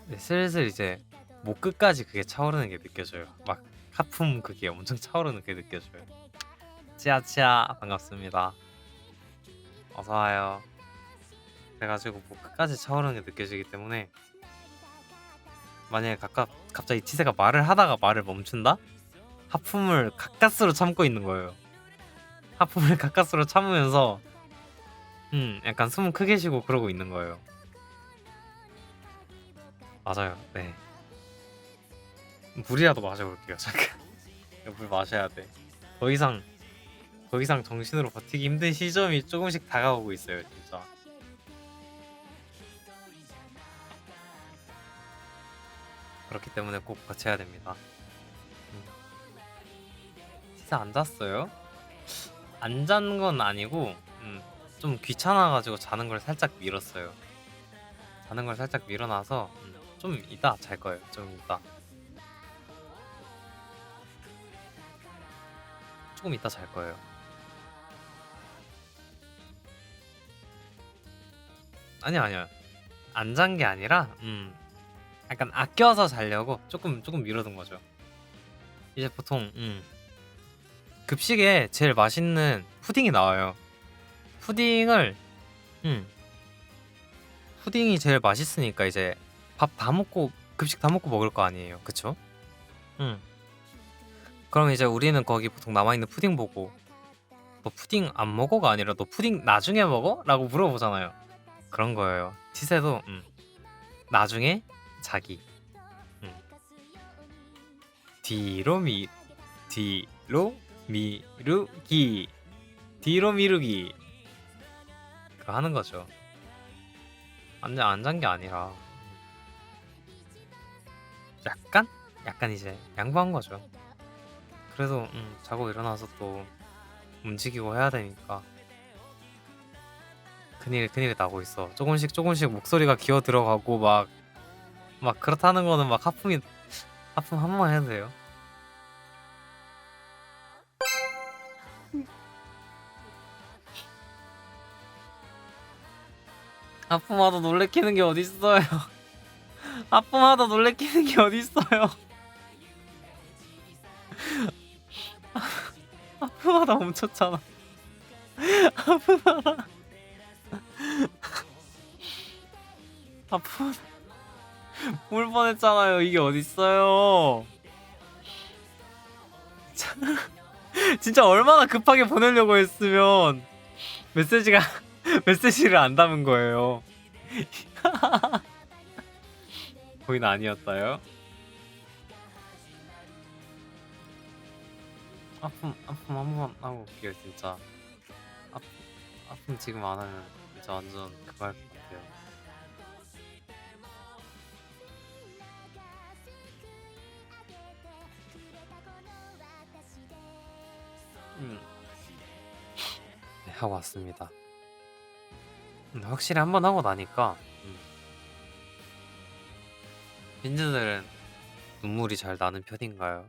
Speaker 1: 네, 슬슬 이제 목 끝까지 그게 차오르는 게 느껴져요. 막 하품 그게 엄청 차오르는 게 느껴져요. 치아치아 반갑습니다. 어서 와요. 그래가지고 목 끝까지 차오르는 게 느껴지기 때문에 만약에 갑자기 치세가 말을 하다가 말을 멈춘다? 하품을 가까스로 참고 있는 거예요. 하품을 가까스로 참으면서 약간 숨 크게 쉬고 그러고 있는 거예요. 맞아요. 네. 물이라도 마셔볼게요. 잠깐. 물 마셔야 돼. 더 이상 정신으로 버티기 힘든 시점이 조금씩 다가오고 있어요. 진짜. 그렇기 때문에 꼭 버텨야 됩니다. 진짜 안 잤어요? 안 잔 건 아니고 좀 귀찮아가지고 자는 걸 살짝 미뤘어요. 자는 걸 살짝 미뤄놔서 좀 이따 잘 거예요. 좀 이따. 조금 이따 잘 거예요. 아니요. 안 잔 게 아니라 약간 아껴서 자려고 조금 미뤄둔 거죠. 이제 보통 급식에 제일 맛있는 푸딩이 나와요. 푸딩을 음 푸딩이 제일 맛있으니까 이제 밥 다 먹고 급식 다 먹고 먹을 거 아니에요. 그쵸? 음. 그럼 이제 우리는 거기 보통 남아있는 푸딩 보고 "너 푸딩 안 먹어?"가 아니라 "너 푸딩 나중에 먹어?" 라고 물어보잖아요. 그런 거예요. 치새도 나중에 자기. 음. 뒤로 미루기. 뒤로 미루기. 그거 하는 거죠. 안 잔 게 아니라 약간 이제 양보한 거죠. 그래도 자고 일어나서 또 움직이고 해야 되니까 큰일이 나고 있어. 조금씩 목소리가 기어 들어가고 막 그렇다는 거는 막 하품 한 번만 해도 돼요. 하품하다 놀래키는 게 어딨어요. 하품하다 놀래키는 게 어딨어요. 하품하다 멈췄잖아. 하품하다 울 뻔했잖아요. 이게 어딨어요. 진짜 얼마나 급하게 보내려고 했으면 메시지를 안 담은 거예요. 거긴 아니었어요. 하품 한 번만 하고 올게요. 진짜 하품 지금 안 하면 진짜 완전 그거 할 것 같아요. 네, 하고 왔습니다. 확실히 한 번 하고 나니까 빈즈들은 눈물이 잘 나는 편인가요?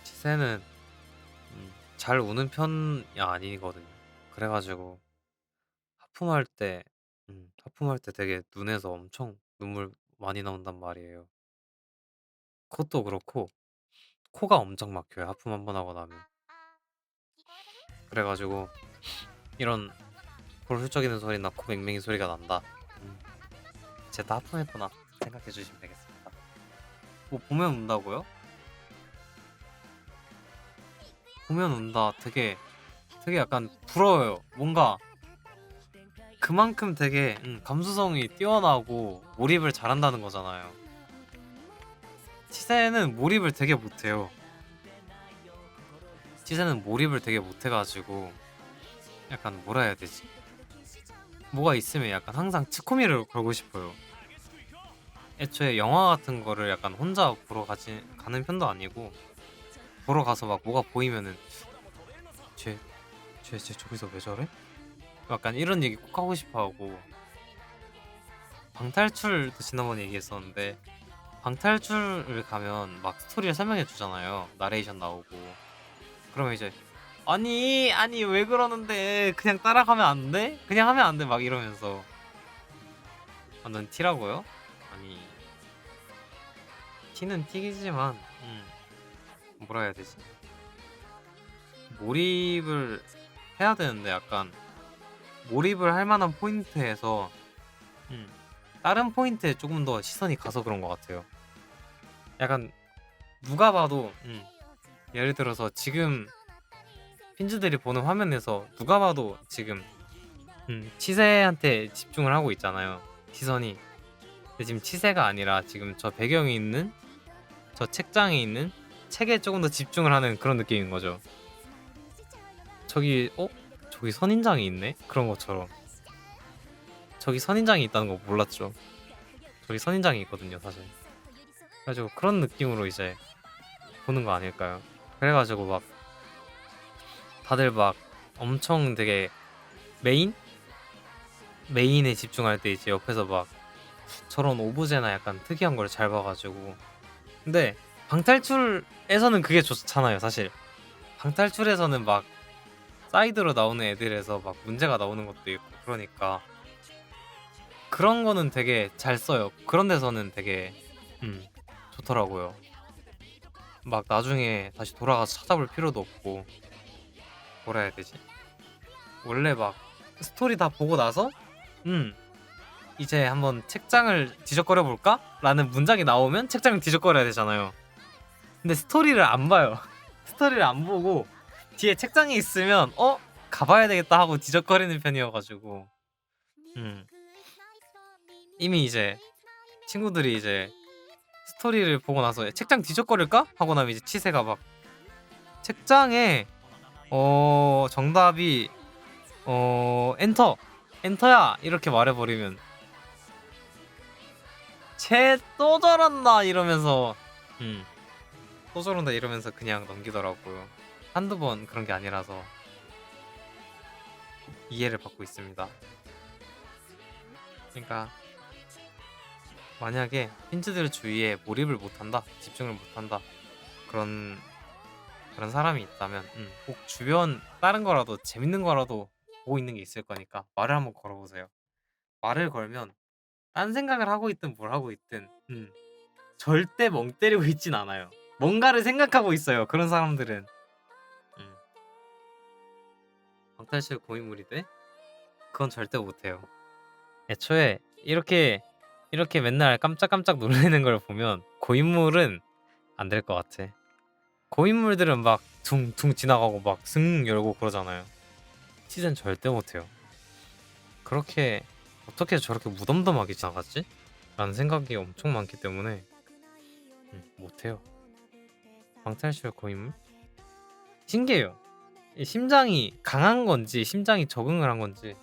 Speaker 1: 치새는 잘 우는 편이 아니거든요. 그래가지고 하품할 때 하품할 때 되게 눈에서 엄청 눈물 많이 나온단 말이에요. 그것도 그렇고 코가 엄청 막혀요. 하품 한 번 하고 나면. 그래가지고 이런 볼 훌쩍이는 소리나 코 맹맹이 소리가 난다. 쟤다 하품했구나 생각해 주시면 되겠습니다. 뭐 보면 운다고요? 보면 운다. 되게 약간 부러워요. 뭔가 그만큼 되게 감수성이 뛰어나고 몰입을 잘한다는 거잖아요. 치새는 몰입을 되게 못해요. 치새는 몰입을 되게 못해가지고 약간 뭐라 해야 되지? 뭐가 있으면 약간 항상 치코미를 걸고 싶어요. 애초에 영화 같은 거를 약간 혼자 보러 가는 편도 아니고 보러 가서 막 뭐가 보이면은 쟤 저기서 왜 저래? 약간 이런 얘기 꼭 하고 싶어하고 방탈출도 지난번에 얘기했었는데 방탈출을 가면 막 스토리를 설명해 주잖아요. 나레이션 나오고 그러면 이제 아니 왜 그러는데 그냥 따라가면 안 돼? 그냥 하면 안 돼? 막 이러면서 넌 티라고요? 아니 티는 티지만 뭐라 해야 되지? 몰입을 해야 되는데 약간 몰입을 할 만한 포인트에서 다른 포인트에 조금 더 시선이 가서 그런 것 같아요. 약간 누가 봐도 예를 들어서 지금 핀즈들이 보는 화면에서 누가 봐도 지금 치새한테 집중을 하고 있잖아요. 시선이. 근데 지금 치새가 아니라 지금 저 배경에 있는 저 책장에 있는 책에 조금 더 집중을 하는 그런 느낌인 거죠. 저기 선인장이 있네? 그런 것처럼. 저기 선인장이 있다는 거 몰랐죠. 저기 선인장이 있거든요, 사실. 그래가지고 그런 느낌으로 이제 보는 거 아닐까요? 그래가지고 막 다들 막 엄청 되게 메인에 집중할 때 이제 옆에서 막 저런 오브제나 약간 특이한 걸 잘 봐가지고. 근데 방탈출에서는 그게 좋잖아요, 사실. 방탈출에서는 막 사이드로 나오는 애들에서 막 문제가 나오는 것도 있고 그러니까 그런 거는 되게 잘 써요. 그런 데서는 되게 좋더라고요. 막 나중에 다시 돌아가서 찾아볼 필요도 없고 뭐라 해야 되지? 원래 막 스토리 다 보고 나서 이제 한번 책장을 뒤적거려 볼까? 라는 문장이 나오면 책장을 뒤적거려야 되잖아요. 근데 스토리를 안 봐요. 스토리를 안 보고 뒤에 책장이 있으면 가봐야 되겠다 하고 뒤적거리는 편이어가지고 이미 이제 친구들이 이제 스토리를 보고 나서 책장 뒤적거릴까? 하고 나면 이제 치세가 막 책장에 정답이 엔터야 이렇게 말해버리면 쟤 또 저런다 이러면서 또 저런다 이러면서 그냥 넘기더라고요. 한두 번 그런 게 아니라서 이해를 받고 있습니다. 그러니까 만약에 힌트들 주위에 몰입을 못한다, 집중을 못한다 그런 사람이 있다면 꼭 주변 다른 거라도 재밌는 거라도 보고 있는 게 있을 거니까 말을 한번 걸어보세요. 말을 걸면 딴 생각을 하고 있든 뭘 하고 있든 절대 멍 때리고 있진 않아요. 뭔가를 생각하고 있어요. 그런 사람들은 방탈출 고인물이 돼? 그건 절대 못해요. 애초에 이렇게 맨날 깜짝깜짝 놀라는 걸 보면 고인물은 안 될 것 같아. 고인물들은 막 둥둥 지나가고 막 승 열고 그러잖아요. 시즌 절대 못해요. 그렇게 어떻게 저렇게 무덤덤하게 지나갔지? 라는 생각이 엄청 많기 때문에 못해요. 방탈출 고인물? 신기해요. 이 심장이 강한 건지 심장이 적응을 한 건지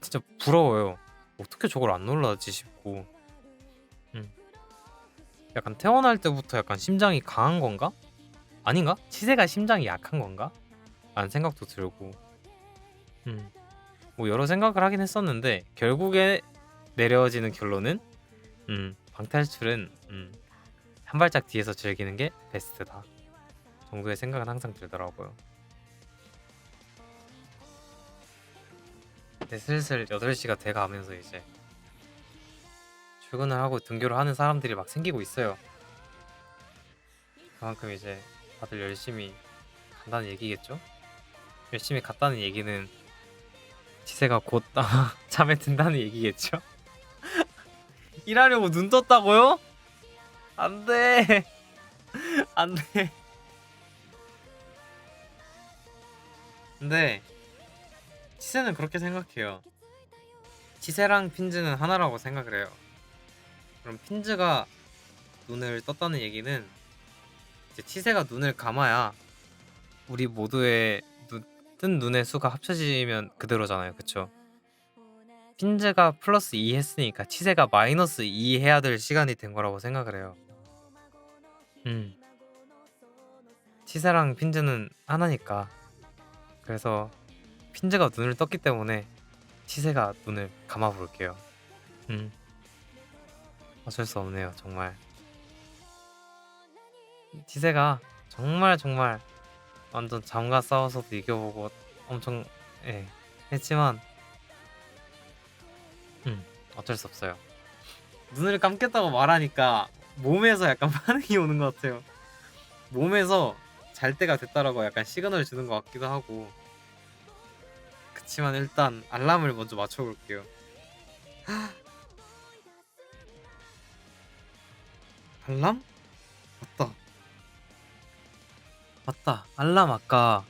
Speaker 1: 진짜 부러워요. 어떻게 저걸 안 놀라지 싶고 약간 태어날 때부터 약간 심장이 강한 건가? 아닌가? 치세가 심장이 약한 건가? 라는 생각도 들고 뭐 여러 생각을 하긴 했었는데 결국에 내려지는 결론은 방탈출은 한 발짝 뒤에서 즐기는 게 베스트다 정도의 생각은 항상 들더라고요. 근데 슬슬 8시가 돼가면서 이제 출근을 하고 등교를 하는 사람들이 막 생기고 있어요. 그만큼 이제 다들 열심히 간다는 얘기겠죠? 열심히 갔다는 얘기는 지세가 곧 잠에 든다는 얘기겠죠? 일하려고 눈 떴다고요? 안돼 안돼. 근데 치세는 그렇게 생각해요. 치세랑 핀즈는 하나라고 생각을 해요. 그럼 핀즈가 눈을 떴다는 얘기는 이제 치세가 눈을 감아야 우리 모두의 뜬 눈의 수가 합쳐지면 그대로잖아요. 그쵸? 핀즈가 플러스 2 했으니까 치세가 마이너스 2 해야 될 시간이 된 거라고 생각을 해요. 치세랑 핀즈는 하나니까. 그래서 핀즈가 눈을 떴기 때문에 치세가 눈을 감아 볼게요. 어쩔 수 없네요, 정말. 치세가 정말 완전 잠과 싸워서도 이겨보고 엄청 했지만 어쩔 수 없어요. 눈을 감겠다고 말하니까 몸에서 약간 반응이 오는 것 같아요. 몸에서 잘 때가 됐다라고 약간 시그널 주는 것 같기도 하고. 그치만 일단 알람을 먼저 맞춰볼게요. 알람? 맞다. 알람 아까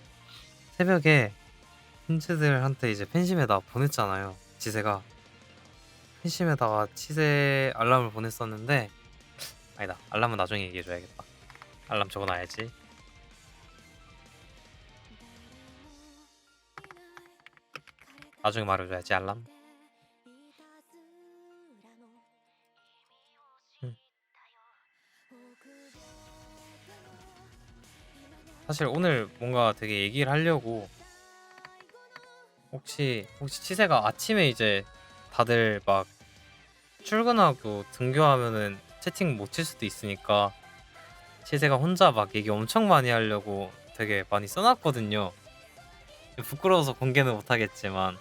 Speaker 1: 새벽에 핀즈들한테 이제 팬심에다 보냈잖아요. 지세가 팬심에다가 치세 알람을 보냈었는데 아니다. 알람은 나중에 얘기해줘야겠다. 알람 적어놔야지. 나중에 말해줘야지 알람. 사실 오늘 뭔가 되게 얘기를 하려고 혹시 치세가 아침에 이제 다들 막 출근하고 등교하면은 채팅 못 칠 수도 있으니까 치세가 혼자 막 얘기 엄청 많이 하려고 되게 많이 써놨거든요. 부끄러워서 공개는 못하겠지만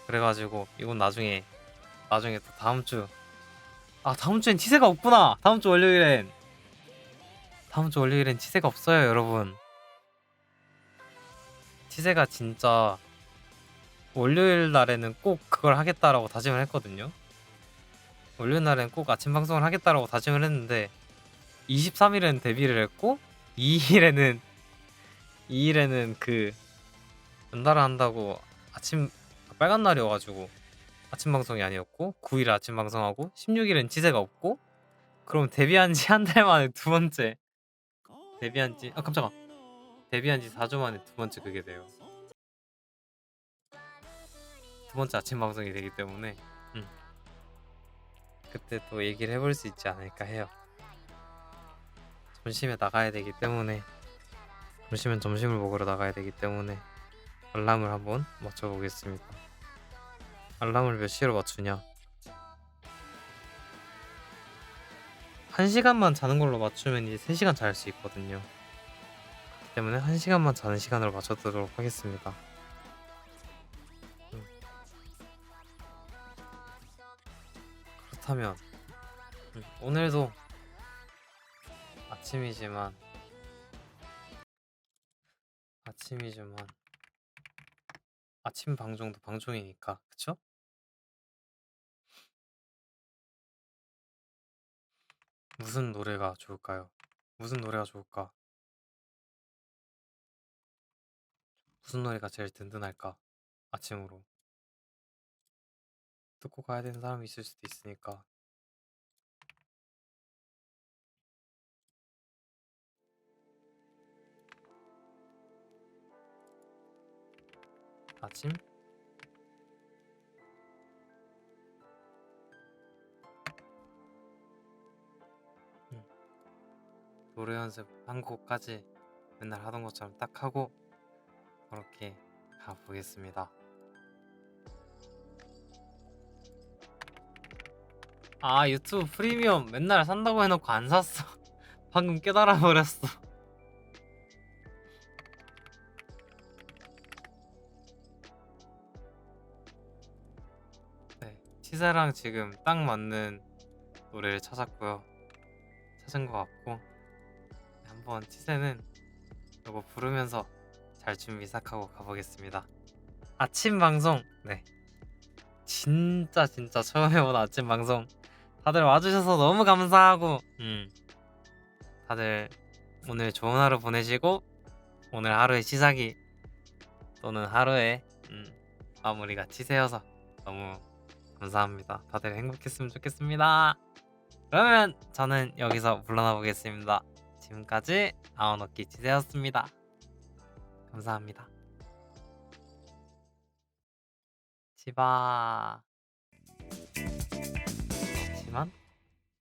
Speaker 1: 그래가지고 이건 나중에 또 다음 주엔 치세가 없구나. 다음 주 월요일엔 치세가 없어요, 여러분. 치세가 진짜 월요일 날에는 꼭 그걸 하겠다라고 다짐을 했거든요. 월요일 날엔 꼭 아침 방송을 하겠다라고 다짐을 했는데 23일엔 데뷔를 했고 2일에는 그 연달아 한다고 아침 빨간 날이어가지고 아침 방송이 아니었고 9일 아침 방송하고 16일엔 치세가 없고 그럼 데뷔한 지 한 달 만에 두 번째 깜짝아 데뷔한 지 4주 만에 두 번째 그게 돼요. 두 번째 아침 방송이 되기 때문에 그때 또 얘기를 해볼 수 있지 않을까 해요. 점심에 나가야 되기 때문에 점심은 점심을 먹으러 나가야 되기 때문에 알람을 한번 맞춰보겠습니다. 알람을 몇 시로 맞추냐? 1시간만 자는 걸로 맞추면 이제 3시간 잘 수 있거든요. 그렇기 때문에 1시간만 자는 시간으로 맞춰두도록 하겠습니다. 그렇다면 오늘도 아침이지만 아침 방송도 방송이니까 그쵸? 무슨 노래가 좋을까요? 무슨 노래가 좋을까? 무슨 노래가 제일 든든할까? 아침으로 듣고 가야 되는 사람이 있을 수도 있으니까 아침? 노래 연습 한 곡까지 맨날 하던 것처럼 딱 하고 그렇게 가보겠습니다. 아 유튜브 프리미엄 맨날 산다고 해놓고 안 샀어. 방금 깨달아 버렸어. 네, 치사랑 지금 딱 맞는 노래를 찾았고요. 찾은 것 같고 한번 치세는 이거 부르면서 잘 준비 시작하고 가보겠습니다. 아침 방송 네 진짜 처음 해본 아침 방송 다들 와주셔서 너무 감사하고 다들 오늘 좋은 하루 보내시고 오늘 하루의 시작이 또는 하루의 마무리가 치세여서 너무 감사합니다. 다들 행복했으면 좋겠습니다. 그러면 저는 여기서 물러나 보겠습니다. 지금까지 아오노키 치세였습니다. 감사합니다. 치바